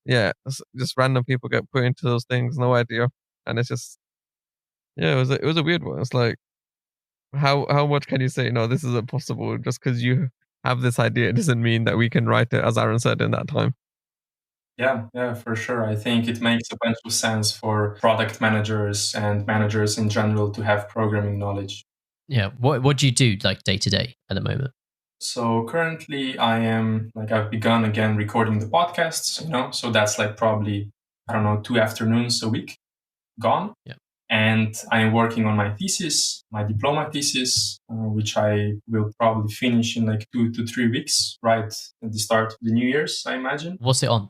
yeah, just random people get put into those things, no idea, and it's just it was a weird one. It's like how much can you say no, this isn't possible just because you have this idea? It doesn't mean that we can write it, as Aaron said in that time. Yeah, for sure. I think it makes a bunch of sense for product managers and managers in general to have programming knowledge. Yeah. What do you do like day to day at the moment? So currently I've begun again recording the podcasts, so that's like probably, I don't know, 2 afternoons a week gone. Yeah. And I'm working on my thesis, my diploma thesis, which I will probably finish in like 2 to 3 weeks, right at the start of the New Year's, I imagine. What's it on,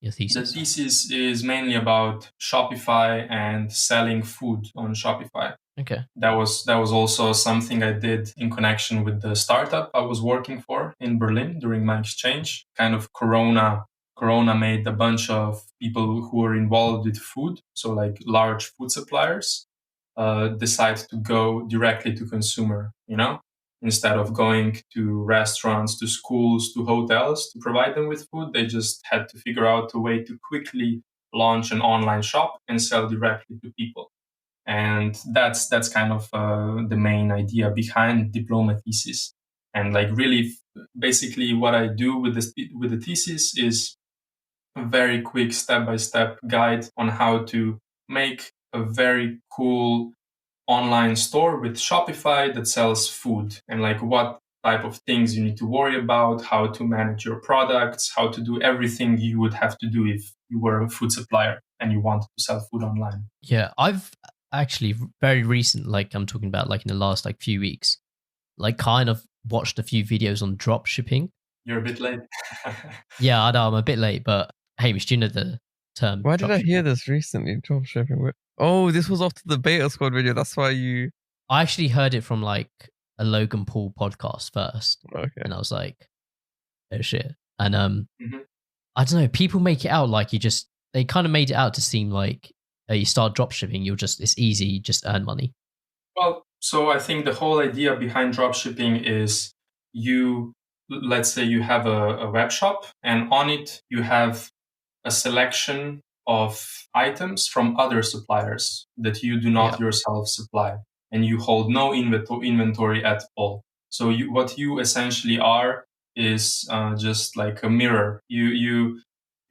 your thesis? The thesis is mainly about Shopify and selling food on Shopify. Okay. That was also something I did in connection with the startup I was working for in Berlin during my exchange. Kind of Corona made a bunch of people who were involved with food, so like large food suppliers, decide to go directly to consumer, instead of going to restaurants, to schools, to hotels to provide them with food. They just had to figure out a way to quickly launch an online shop and sell directly to people. And that's kind of the main idea behind diploma thesis. And like really basically what I do with the thesis is a very quick step-by-step guide on how to make a very cool online store with Shopify that sells food, and like what type of things you need to worry about, how to manage your products, how to do everything you would have to do if you were a food supplier and you wanted to sell food online. Yeah, I've actually very recent, like I'm talking about like in the last like few weeks, like kind of watched a few videos on drop shipping. You're a bit late. Yeah, I know I'm a bit late, but Hamish, do you know the term? Why did I dropshipping? hear this recently? Dropshipping. Oh, this was after the beta squad video. That's why you. I actually heard it from like a Logan Paul podcast first, Okay. and I was like, "Oh shit!" And Mhm. I don't know. People make it out like they kind of made it out to seem like you start dropshipping, it's easy, you just earn money. Well, so I think the whole idea behind dropshipping is let's say you have a web shop, and on it you have a selection of items from other suppliers that you do not yourself supply, and you hold no inventory at all. So what you essentially are is just like a mirror. You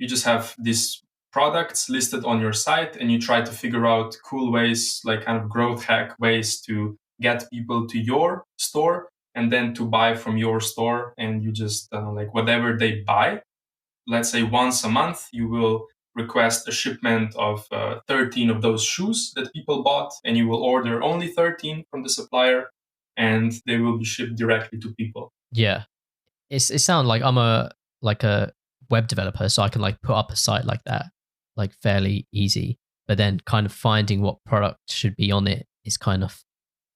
just have these products listed on your site, and you try to figure out cool ways, like kind of growth hack ways to get people to your store and then to buy from your store. And you just like whatever they buy, let's say once a month, you will request a shipment of 13 of those shoes that people bought, and you will order only 13 from the supplier, and they will be shipped directly to people. Yeah, it sounds like I'm a web developer, so I can like put up a site like that, like fairly easy. But then kind of finding what product should be on it is kind of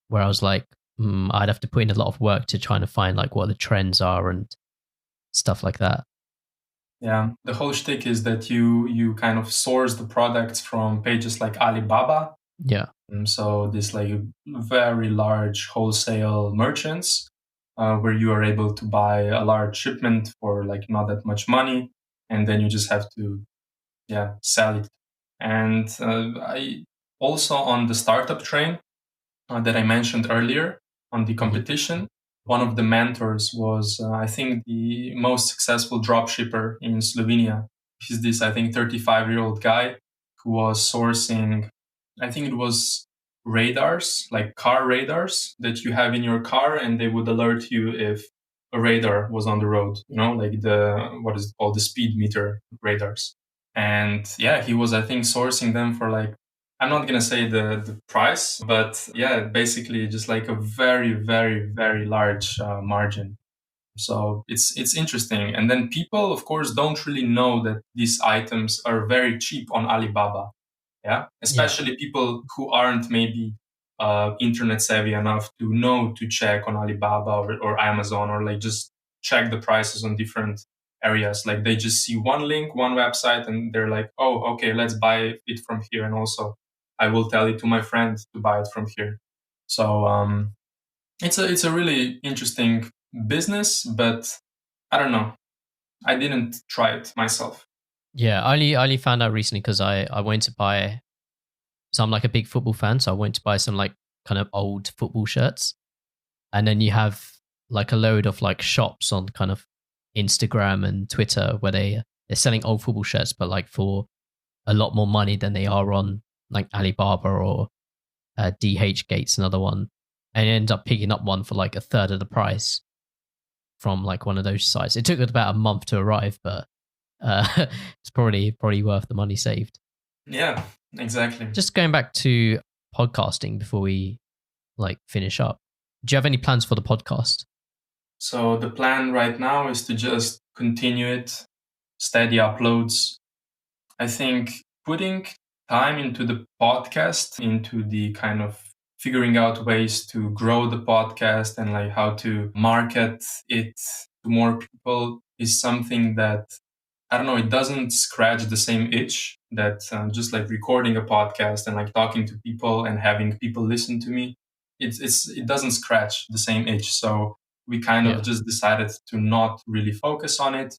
where I was like, I'd have to put in a lot of work to try to find like what the trends are and stuff like that. Yeah, the whole shtick is that you kind of source the products from pages like Alibaba. Yeah. So this like very large wholesale merchants where you are able to buy a large shipment for like not that much money, and then you just have to sell it. And I also, on the startup train that I mentioned earlier, on the competition, one of the mentors was, I think, the most successful dropshipper in Slovenia. He's this, I think, 35-year-old guy who was sourcing, I think it was radars, like car radars that you have in your car, and they would alert you if a radar was on the road, like what is it called, the speed meter radars. And yeah, he was, I think, sourcing them for like, I'm not going to say the price, but yeah, basically just like a very, very, very large margin. So it's interesting. And then people, of course, don't really know that these items are very cheap on Alibaba. Yeah, especially people who aren't maybe internet savvy enough to know to check on Alibaba or Amazon, or like just check the prices on different areas. Like they just see one link, one website, and they're like, oh, okay, let's buy it from here. And also I will tell it to my friend to buy it from here. So it's a really interesting business, but I don't know. I didn't try it myself. Yeah, I only found out recently because I went to buy. So I'm like a big football fan, so I went to buy some like kind of old football shirts, and then you have like a load of like shops on kind of Instagram and Twitter where they're selling old football shirts, but like for a lot more money than they are on like Alibaba or DH Gate's another one, and you end up picking up one for like a third of the price from like one of those sites. It took about a month to arrive, but it's probably worth the money saved. Yeah, exactly. Just going back to podcasting before we like finish up. Do you have any plans for the podcast? So the plan right now is to just continue it, steady uploads. I think putting time into the podcast, into the kind of figuring out ways to grow the podcast and like how to market it to more people is something that, I don't know, it doesn't scratch the same itch that just like recording a podcast and like talking to people and having people listen to me. It doesn't scratch the same itch. So we kind of just decided to not really focus on it.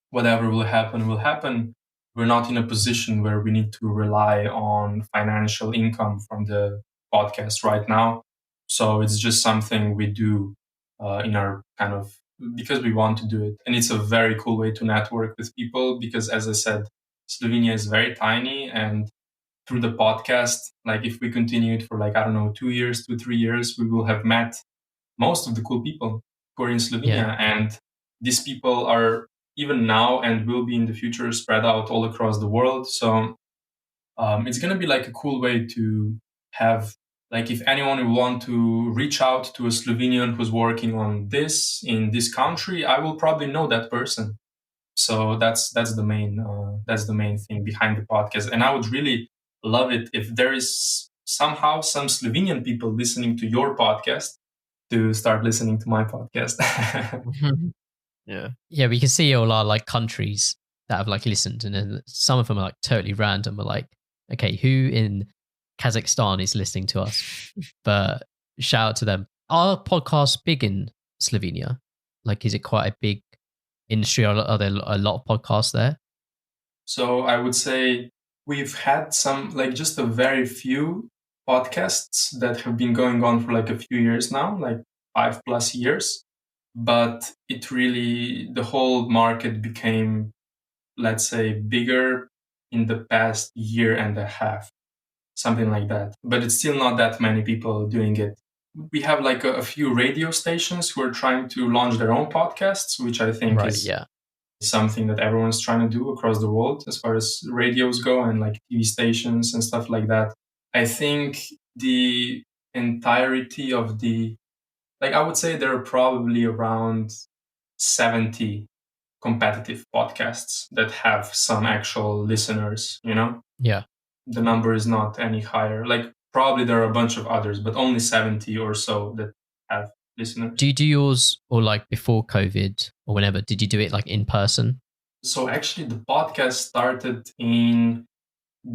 Whatever will happen, will happen. We're not in a position where we need to rely on financial income from the podcast right now. So it's just something we do in our kind of because we want to do it. And it's a very cool way to network with people because, as I said, Slovenia is very tiny. And through the podcast, like if we continue it for like, I don't know, 2 years, 3 years, we will have met most of the cool people who are in Slovenia. And these people are even now and will be in the future spread out all across the world. So it's going to be like a cool way to have, like, if anyone will want to reach out to a Slovenian who's working on this in this country, I will probably know that person. So that's the main thing behind the podcast. And I would really love it if there is somehow some Slovenian people listening to your podcast to start listening to my podcast. Yeah, we can see all our like countries that have like listened, and then some of them are like totally random. We're like, okay, who in Kazakhstan is listening to us? But shout out to them. Are podcasts big in Slovenia? Like, is it quite a big industry? Are there a lot of podcasts there? So I would say we've had some, like just a very few podcasts that have been going on for like a few years now, like 5+ years. But it really, the whole market became, let's say, bigger in the past year and a half, something like that. But it's still not that many people doing it. We have like a few radio stations who are trying to launch their own podcasts, which I think is something that everyone's trying to do across the world as far as radios go, and like TV stations and stuff like that. I think the entirety of the, like, I would say there are probably around 70 competitive podcasts that have some actual listeners, you know? Yeah. The number is not any higher. Like, probably there are a bunch of others, but only 70 or so that have listeners. Do you do yours, or like before COVID or whenever, did you do it like in person? So actually the podcast started in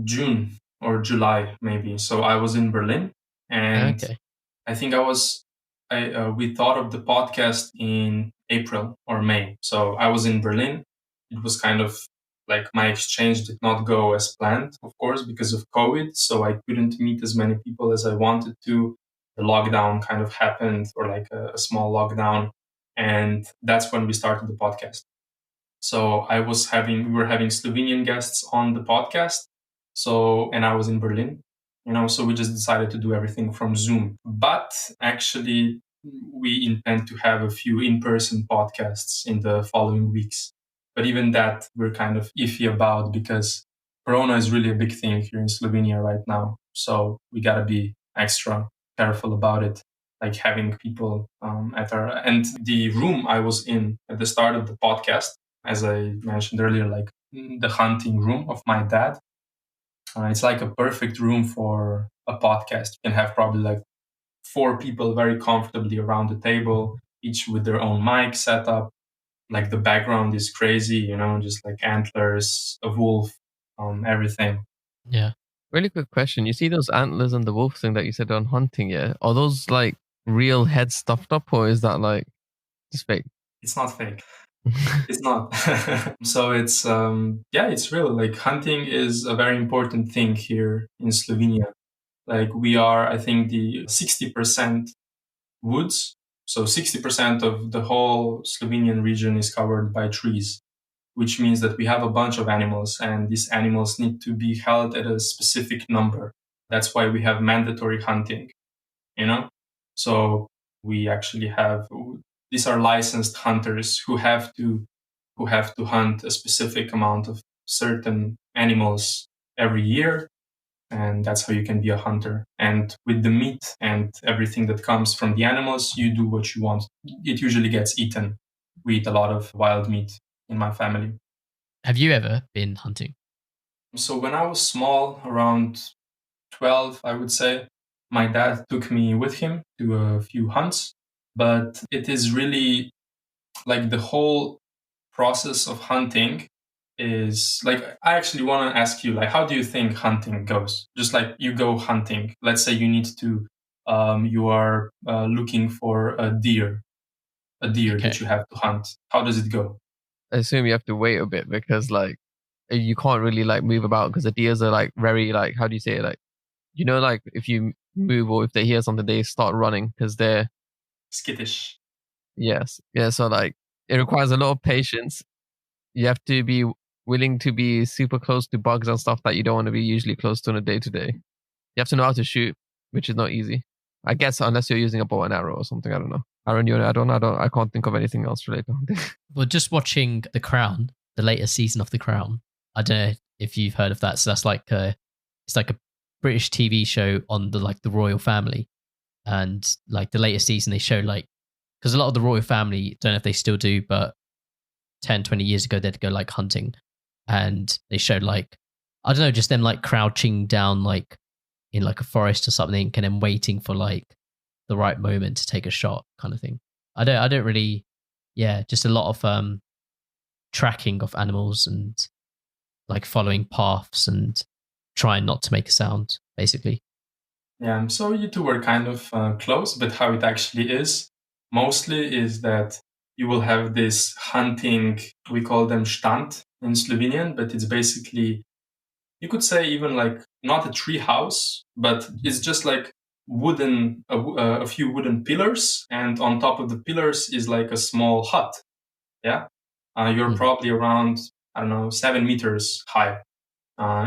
June or July, maybe. So I was in Berlin, and I think we thought of the podcast in April or May. So I was in Berlin. It was kind of like my exchange did not go as planned, of course, because of COVID. So I couldn't meet as many people as I wanted to. The lockdown kind of happened, or like a small lockdown. And that's when we started the podcast. So we were having Slovenian guests on the podcast. So, and I was in Berlin, so we just decided to do everything from Zoom. But actually, we intend to have a few in-person podcasts in the following weeks. But even that, we're kind of iffy about, because Corona is really a big thing here in Slovenia right now. So we got to be extra careful about it, like having people and the room I was in at the start of the podcast, as I mentioned earlier, like the hunting room of my dad. It's like a perfect room for a podcast. You can have probably like 4 people very comfortably around the table, each with their own mic setup. Like the background is crazy, just like antlers, a wolf, everything. Yeah. Really quick question. You see those antlers and the wolf thing that you said on hunting, yeah? Are those like real heads stuffed up, or is that like just fake? It's not fake. It's not. So it's, it's real. Like hunting is a very important thing here in Slovenia. Like we are, I think, the 60% woods. So 60% of the whole Slovenian region is covered by trees, which means that we have a bunch of animals, and these animals need to be held at a specific number. That's why we have mandatory hunting, So we actually have, these are licensed hunters who have to hunt a specific amount of certain animals every year. And that's how you can be a hunter. And with the meat and everything that comes from the animals, you do what you want. It usually gets eaten. We eat a lot of wild meat in my family. Have you ever been hunting? So when I was small, around 12, I would say, my dad took me with him to a few hunts. But it is really like the whole process of hunting is like, I actually want to ask you, like, how do you think hunting goes? Just like you go hunting, let's say you need to, you are looking for a deer that you have to hunt. How does it go? I assume you have to wait a bit, because like you can't really like move about, because the deers are like very like, how do you say it? Like, like if you move or if they hear something, they start running because they're skittish. Yes. Yeah. So like it requires a lot of patience. You have to be willing to be super close to bugs and stuff that you don't want to be usually close to on a day-to-day. You have to know how to shoot, which is not easy. I guess unless you're using a bow and arrow or something. I don't know. Aaron, you I can't think of anything else related. Well, just watching The Crown, the latest season of The Crown. I don't know if you've heard of that. So that's like it's like a British TV show on the royal family, and like the latest season they show like, because a lot of the royal family, don't know if they still do, but 10, 20 years ago they'd go like hunting, and they showed like, I don't know, just them like crouching down like in like a forest or something, and then waiting for like the right moment to take a shot, kind of thing. I don't really, just a lot of tracking of animals and like following paths and trying not to make a sound, basically. Yeah, so you two were kind of close, but how it actually is mostly is that you will have this hunting, we call them stand in Slovenian, but it's basically, you could say even like not a tree house, but it's just like a few wooden pillars, and on top of the pillars is like a small hut. Yeah, you're probably around, I don't know, 7 meters high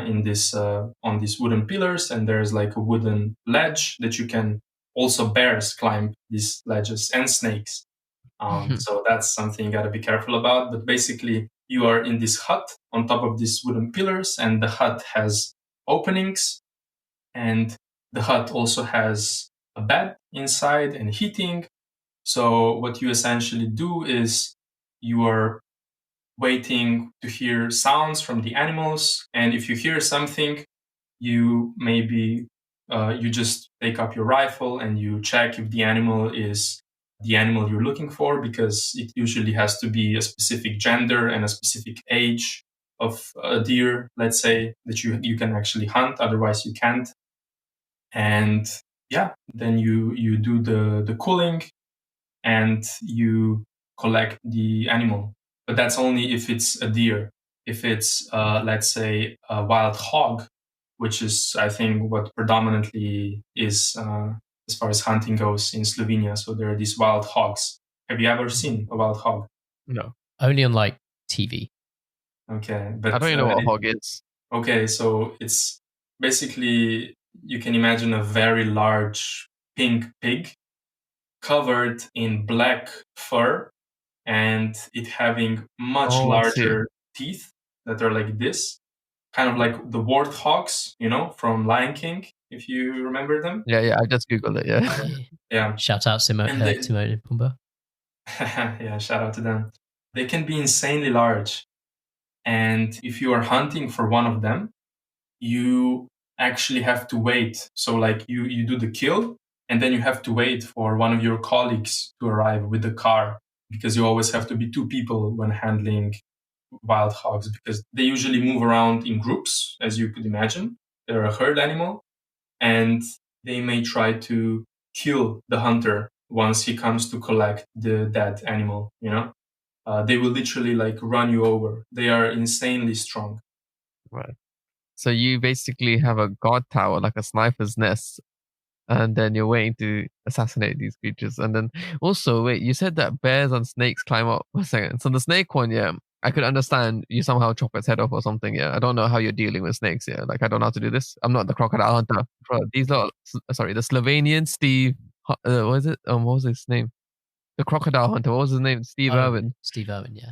in this on these wooden pillars, and there's like a wooden ledge that you can also bears climb these ledges and snakes. So that's something you got to be careful about. But basically, you are in this hut on top of these wooden pillars, and the hut has openings, and the hut also has a bed inside and heating. So what you essentially do is you are waiting to hear sounds from the animals, and if you hear something, you maybe you just take up your rifle and you check if the animal is the animal you're looking for, because it usually has to be a specific gender and a specific age of a deer, let's say, that you can actually hunt, otherwise you can't. And then you do the culling and you collect the animal. But that's only if it's a deer. If it's, let's say, a wild hog, which is, I think, what predominantly is as far as hunting goes in Slovenia. So there are these wild hogs. Have you ever seen a wild hog? No. Only on like TV. Okay. But I don't even know what a hog is. Okay, so it's basically, you can imagine a very large pink pig covered in black fur, and it having much larger teeth that are like this, kind of like the warthogs, from Lion King, if you remember them. Yeah, I just googled it. Yeah. Shout out Timon and Pumbaa. Yeah, shout out to them. They can be insanely large, and if you are hunting for one of them, you actually have to wait. So like you do the kill, and then you have to wait for one of your colleagues to arrive with the car, because you always have to be 2 people when handling wild hogs, because they usually move around in groups, as you could imagine. They're a herd animal, and they may try to kill the hunter once he comes to collect the dead animal, they will literally like run you over. They are insanely strong. Right. So you basically have a guard tower, like a sniper's nest, and then you're waiting to assassinate these creatures. And then also, wait, you said that bears and snakes climb up. One second. So the snake one, I could understand you somehow chop its head off or something. Yeah, I don't know how you're dealing with snakes. Yeah, like I don't know how to do this. I'm not the crocodile hunter. These are the Slovenian Steve. What is it? What was his name? The crocodile hunter. What was his name? Steve Irwin. Steve Irwin. Yeah.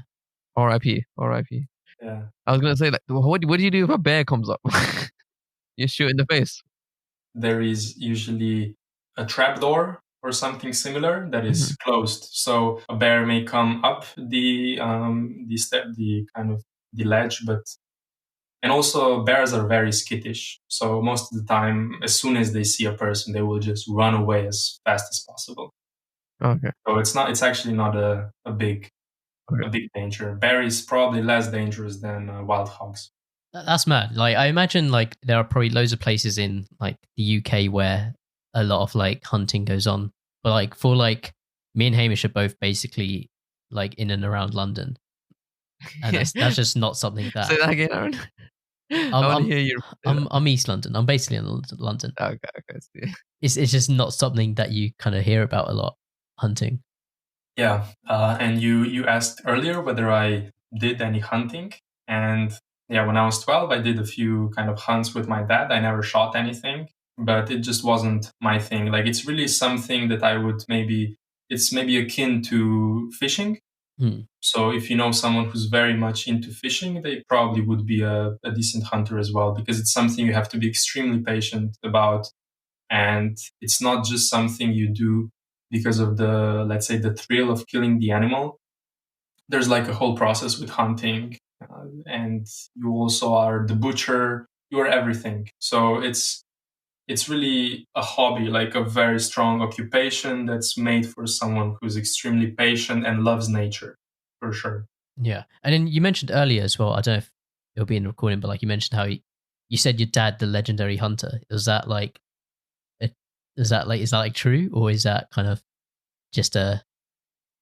R.I.P. Yeah. I was gonna say, like, what do you do if a bear comes up? You shoot in the face. There is usually a trapdoor or something similar that is closed. So a bear may come up the ledge, and also bears are very skittish. So most of the time, as soon as they see a person, they will just run away as fast as possible. Okay. So it's actually not a big danger. Bear is probably less dangerous than wild hogs. That's mad. Like I imagine, like there are probably loads of places in like the UK where a lot of like hunting goes on, but like for like me and Hamish are both basically like in and around London, and that's just not something that. Say that again, Aaron. I want to hear you. I'm East London. I'm basically in London. Okay. It's just not something that you kind of hear about a lot. Hunting. Yeah, and you asked earlier whether I did any hunting, and yeah, when I was 12, I did a few kind of hunts with my dad. I never shot anything, but it just wasn't my thing. Like it's really something that I would it's maybe akin to fishing. So if you know someone who's very much into fishing, they probably would be a decent hunter as well, because it's something you have to be extremely patient about. And it's not just something you do because of let's say, the thrill of killing the animal. There's like a whole process with hunting, and you also are the butcher, you are everything. So it's really a hobby, like a very strong occupation that's made for someone who's extremely patient and loves nature, for sure. Yeah. And then you mentioned earlier as well, I don't know if it'll be in the recording, but like you mentioned how you said your dad, the legendary hunter. Is that like, is that like true, or is that kind of just a...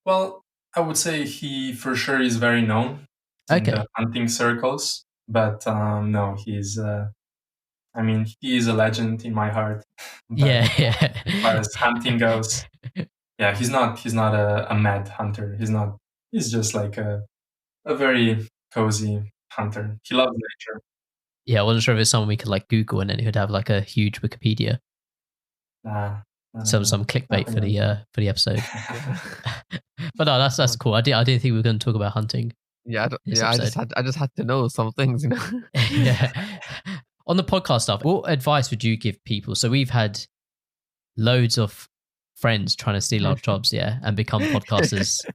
Well, I would say he for sure is very known in the hunting circles, but no, I mean, he is a legend in my heart. Yeah. As far as hunting goes, yeah, he's not a mad hunter. He's just like a very cozy hunter. He loves nature. Yeah, I wasn't sure if it's someone we could like Google and then it would have like a huge Wikipedia. Some clickbait for the episode. But no, that's cool. I didn't think we were going to talk about hunting. Yeah, I just had to know some things, you know. Yeah. On the podcast stuff, what advice would you give people? So we've had loads of friends trying to steal our jobs, yeah, and become podcasters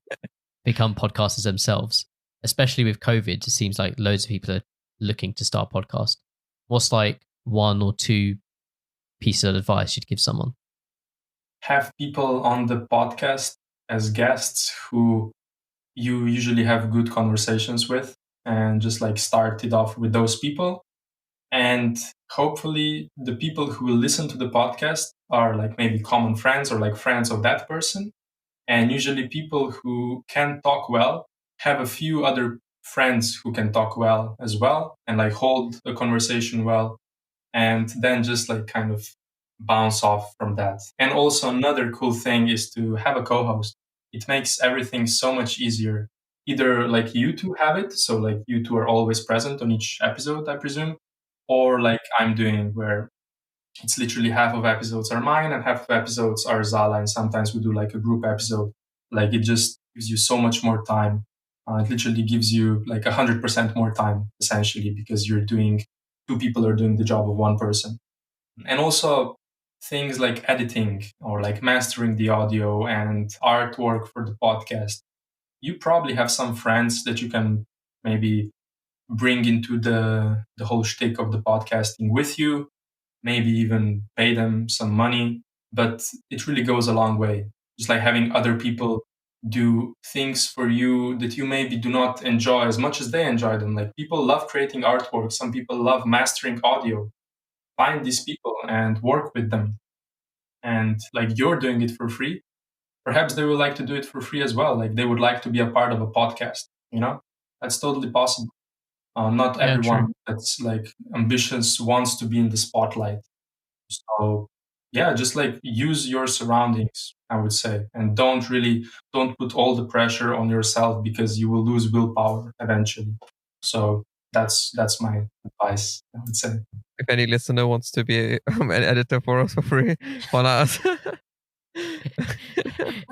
themselves. Especially with COVID, it seems like loads of people are looking to start a podcast. What's like one or two pieces of advice you'd give someone? Have people on the podcast as guests who you usually have good conversations with, and just like start it off with those people. And hopefully the people who will listen to the podcast are like maybe common friends or like friends of that person. And usually people who can talk well have a few other friends who can talk well as well, and like hold a conversation well, and then just like kind of bounce off from that. And also another cool thing is to have a co-host. It makes everything so much easier. Either like you two have it, so like you two are always present on each episode, I presume, or like I'm doing, where it's literally half of episodes are mine and half of episodes are Zala, and sometimes we do like a group episode. Like it just gives you so much more time. It literally gives you like 100% more time, essentially, because two people are doing the job of one person. And also things like editing or like mastering the audio and artwork for the podcast. You probably have some friends that you can maybe bring into the whole shtick of the podcasting with you, maybe even pay them some money, but it really goes a long way. Just like having other people do things for you that you maybe do not enjoy as much as they enjoy them. Like people love creating artwork. Some people love mastering audio. Find these people and work with them. And like you're doing it for free. Perhaps they would like to do it for free as well. Like they would like to be a part of a podcast, you know? That's totally possible. Not everyone that's like ambitious wants to be in the spotlight. So yeah, just like use your surroundings, I would say, and don't put all the pressure on yourself, because you will lose willpower eventually. So that's my advice, I would say. If any listener wants to be an editor for us for free, why not?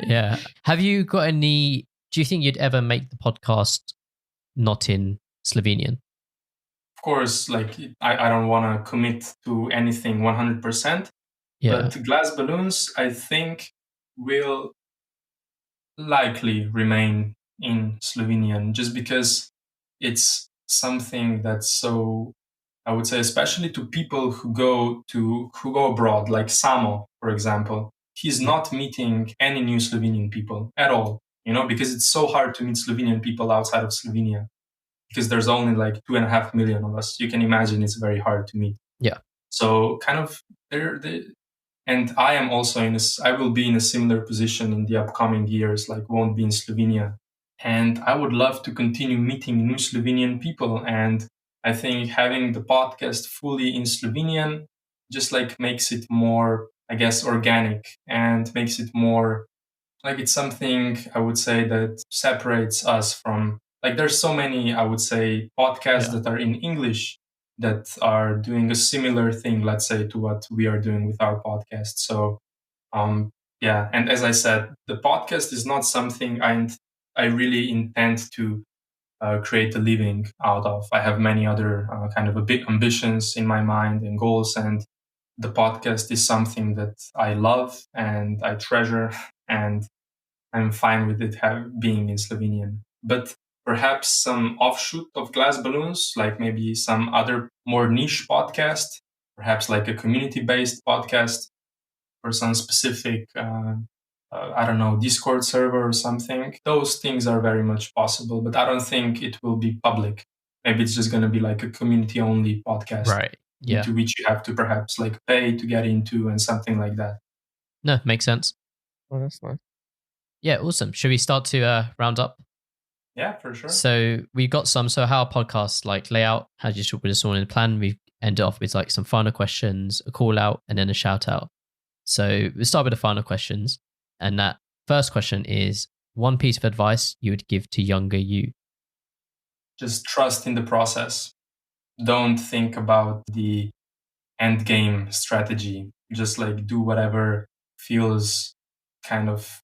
Yeah. Have you got do you think you'd ever make the podcast not in Slovenian? Of course, like I don't want to commit to anything 100%, but Glass Balloons, I think, will likely remain in Slovenian, just because it's something that's so, I would say, especially to people who go abroad, like Samo, for example. He's not meeting any new Slovenian people at all, because it's so hard to meet Slovenian people outside of Slovenia, because there's only like 2.5 million of us. You can imagine it's very hard to meet. Yeah. So kind of and I am also I will be in a similar position in the upcoming years, like won't be in Slovenia. And I would love to continue meeting new Slovenian people. And I think having the podcast fully in Slovenian just like makes it more, I guess, organic, and makes it more Like it's something I would say that separates us from, like there's so many, I would say, podcasts that are in English that are doing a similar thing, let's say, to what we are doing with our podcast. So yeah, and as I said, the podcast is not something I really intend to create a living out of. I have many other kind of a big ambitions in my mind and goals, and the podcast is something that I love and I treasure, and I'm fine with it being in Slovenian. But perhaps some offshoot of Glass Balloons, like maybe some other more niche podcast, perhaps like a community-based podcast or some specific, I don't know, Discord server or something. Those things are very much possible, but I don't think it will be public. Maybe it's just going to be like a community-only podcast, right? Yeah, into which you have to perhaps like pay to get into and something like that. No, makes sense. Oh, that's nice. Yeah, awesome. Should we start to round up? Yeah, for sure. So we've got some. So how our podcast like layout, how you should just want in the plan. We end off with like some final questions, a call out, and then a shout out. So we'll start with the final questions. And that first question is one piece of advice you would give to younger you. Just trust in the process. Don't think about the end game strategy. Just like do whatever feels kind of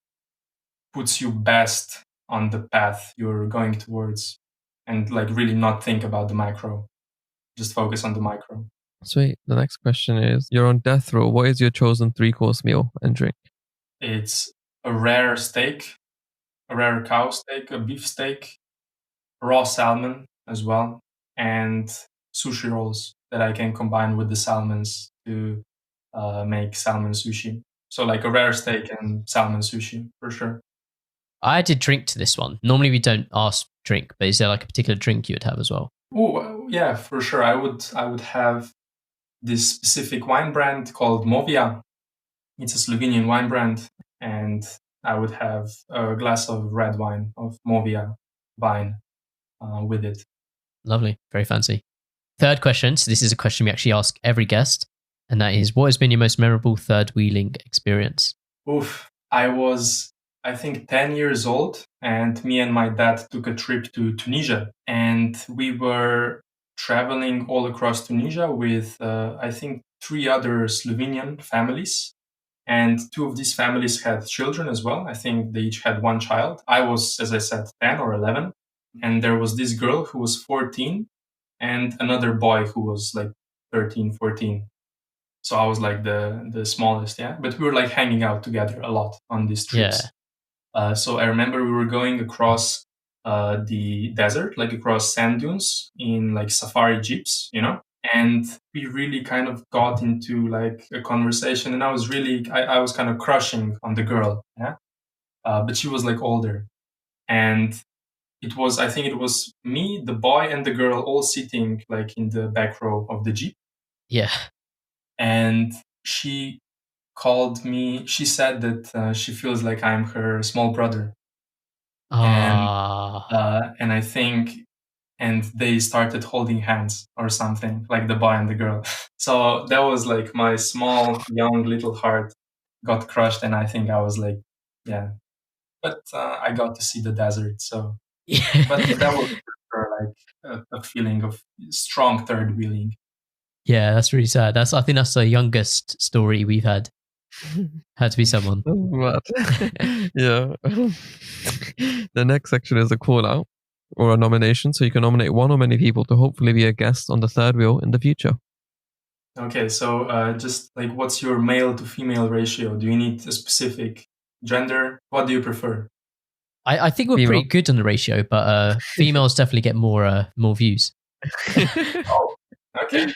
puts you best on the path you're going towards, and like really not think about the macro. Just focus on the micro. Sweet. The next question is, you're on death row. What is your chosen 3-course meal and drink? It's a rare steak, a rare cow steak, a beef steak, raw salmon as well, and sushi rolls that I can combine with the salmons to make salmon sushi. So like a rare steak and salmon sushi for sure. I did drink to this one. Normally we don't ask drink, but is there like a particular drink you would have as well? Oh yeah, for sure. I would have this specific wine brand called Movia. It's a Slovenian wine brand, and I would have a glass of red wine, of Movia wine with it. Lovely. Very fancy. Third question. So this is a question we actually ask every guest, and that is, what has been your most memorable third wheeling experience? Oof. I was, I think, 10 years old, and me and my dad took a trip to Tunisia, and we were traveling all across Tunisia with, I think, 3 other Slovenian families. And 2 of these families had children as well. I think they each had 1 child. I was, as I said, 10 or 11. And there was this girl who was 14 and another boy who was like 13, 14. So I was like the smallest, yeah. But we were like hanging out together a lot on these trips. Yeah. So I remember we were going across the desert, like across sand dunes in like safari jeeps, you know? And we really kind of got into like a conversation, and I was kind of crushing on the girl, yeah. But she was like older, and I think it was me, the boy, and the girl all sitting like in the back row of the jeep. Yeah. And she called me. She said that she feels like I'm her small brother. And I think. And they started holding hands or something, like the boy and the girl. So that was like my small, young little heart got crushed. And I think I was like, yeah. But I got to see the desert. So, but that was like a feeling of strong third wheeling. Yeah, that's really sad. I think that's the youngest story we've had. Had to be someone. Yeah. The next section is a call out or a nomination. So you can nominate one or many people to hopefully be a guest on the third wheel in the future. Okay, so just like, what's your male to female ratio? Do you need a specific gender? What do you prefer? I think we're pretty good on the ratio, but females definitely get more views. Oh, okay.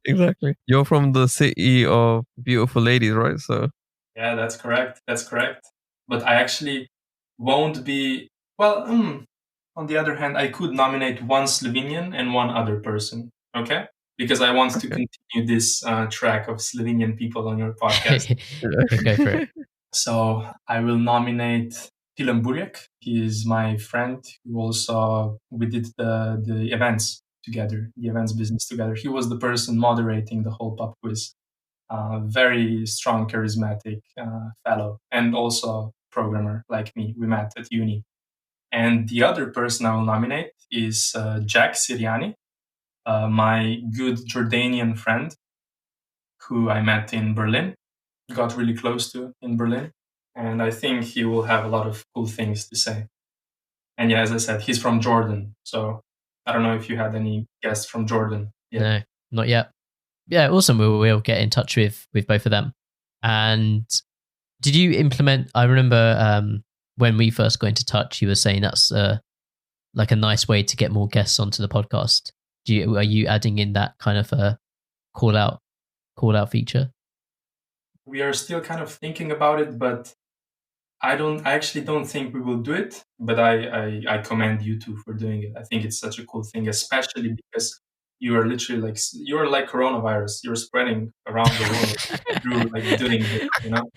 Exactly. You're from the city of beautiful ladies, right? So yeah, that's correct. That's correct. But I actually won't be. Well, on the other hand, I could nominate 1 Slovenian and 1 other person. Okay, because I want to continue this track of Slovenian people on your podcast. Okay, go for it. So I will nominate Tilen Burjak. He is my friend who also, we did the events together, the events business together. He was the person moderating the whole pub quiz. Very strong, charismatic fellow, and also programmer like me. We met at uni. And the other person I will nominate is Jack Siriani, my good Jordanian friend who I met in Berlin, got really close to in Berlin. And I think he will have a lot of cool things to say. And yeah, as I said, he's from Jordan. So I don't know if you had any guests from Jordan. No, not yet. Yeah, awesome. We'll get in touch with both of them. And did you implement, I remember when we first got into touch, you were saying that's like a nice way to get more guests onto the podcast. Are you adding in that kind of a call out feature? We are still kind of thinking about it, but I actually don't think we will do it, but I commend you two for doing it. I think it's such a cool thing, especially because you are literally you're like coronavirus. You're spreading around the world through like doing it, you know?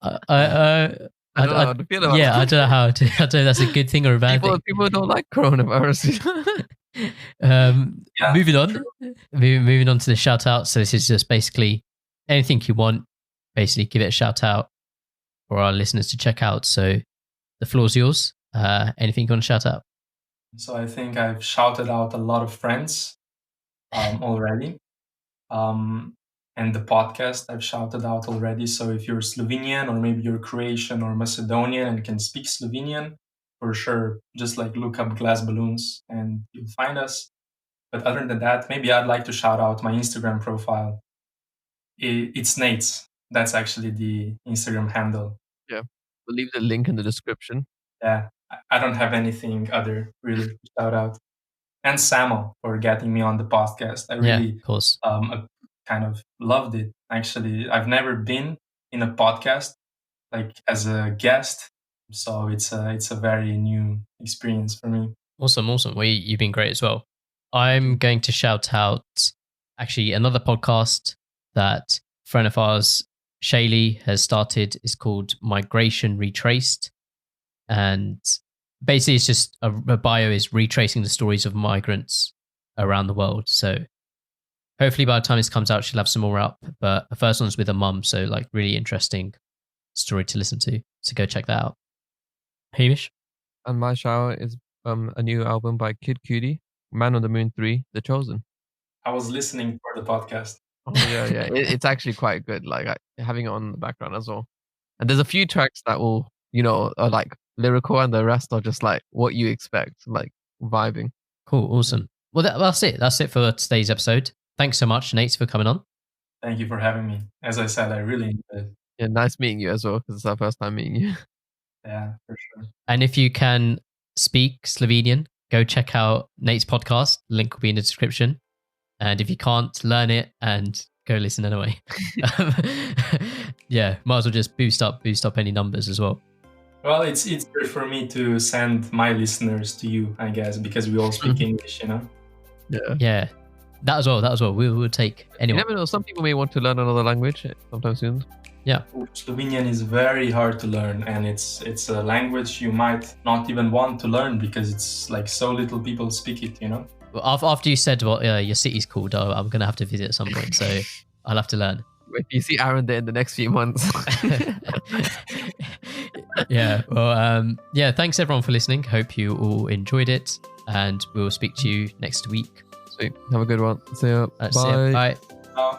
I don't know how to feel about I don't know how to, I don't know if that's a good thing or a bad thing. People don't like coronavirus. Moving on to the shout out. So this is just basically anything you want, basically give it a shout out for our listeners to check out. So the floor's yours. Anything you want to shout out? So I think I've shouted out a lot of friends already. And the podcast I've shouted out already. So if you're Slovenian or maybe you're Croatian or Macedonian and can speak Slovenian, for sure, just like look up Glass Balloons and you'll find us. But other than that, maybe I'd like to shout out my Instagram profile. It's Nejc. That's actually the Instagram handle. Yeah, we'll leave the link in the description. Yeah, I don't have anything other really to shout out. And Samo for getting me on the podcast. I really, of course. Kind of loved it. Actually, I've never been in a podcast like as a guest, so it's a very new experience for me. Awesome. Well, you've been great as well. I'm going to shout out actually another podcast that a friend of ours, Shaylee, has started. It's called Migration Retraced, and basically it's just a bio is retracing the stories of migrants around the world. So hopefully by the time this comes out, she'll have some more up. But the first one's with her mum, so like really interesting story to listen to. So go check that out. Hamish? And my shout is a new album by Kid Cudi, Man on the Moon 3, The Chosen. I was listening for the podcast. Oh, yeah. It's actually quite good, like having it on the background as well. And there's a few tracks that will, are like lyrical and the rest are just like what you expect, like vibing. Cool, awesome. Well, that's it. That's it for today's episode. Thanks so much, Nejc, for coming on. Thank you for having me. As I said, I really enjoyed it. Yeah, nice meeting you as well, because it's our first time meeting you. Yeah, for sure. And if you can speak Slovenian, go check out Nejc's podcast. Link will be in the description. And if you can't, learn it and go listen anyway. Yeah, might as well just boost up any numbers as well. Well, it's easier for me to send my listeners to you, I guess, because we all speak English, Yeah. That as well. We'll take anyone. You never know. Some people may want to learn another language sometime soon. Yeah. Slovenian is very hard to learn, and it's a language you might not even want to learn because it's like so little people speak it, Well, after you said what your city's called, I'm going to have to visit at some point, so I'll have to learn. If you see Aaron there in the next few months. Yeah. Well, thanks everyone for listening. Hope you all enjoyed it, and we'll speak to you next week. Sweet. Have a good one. See ya. See ya. Bye. Bye.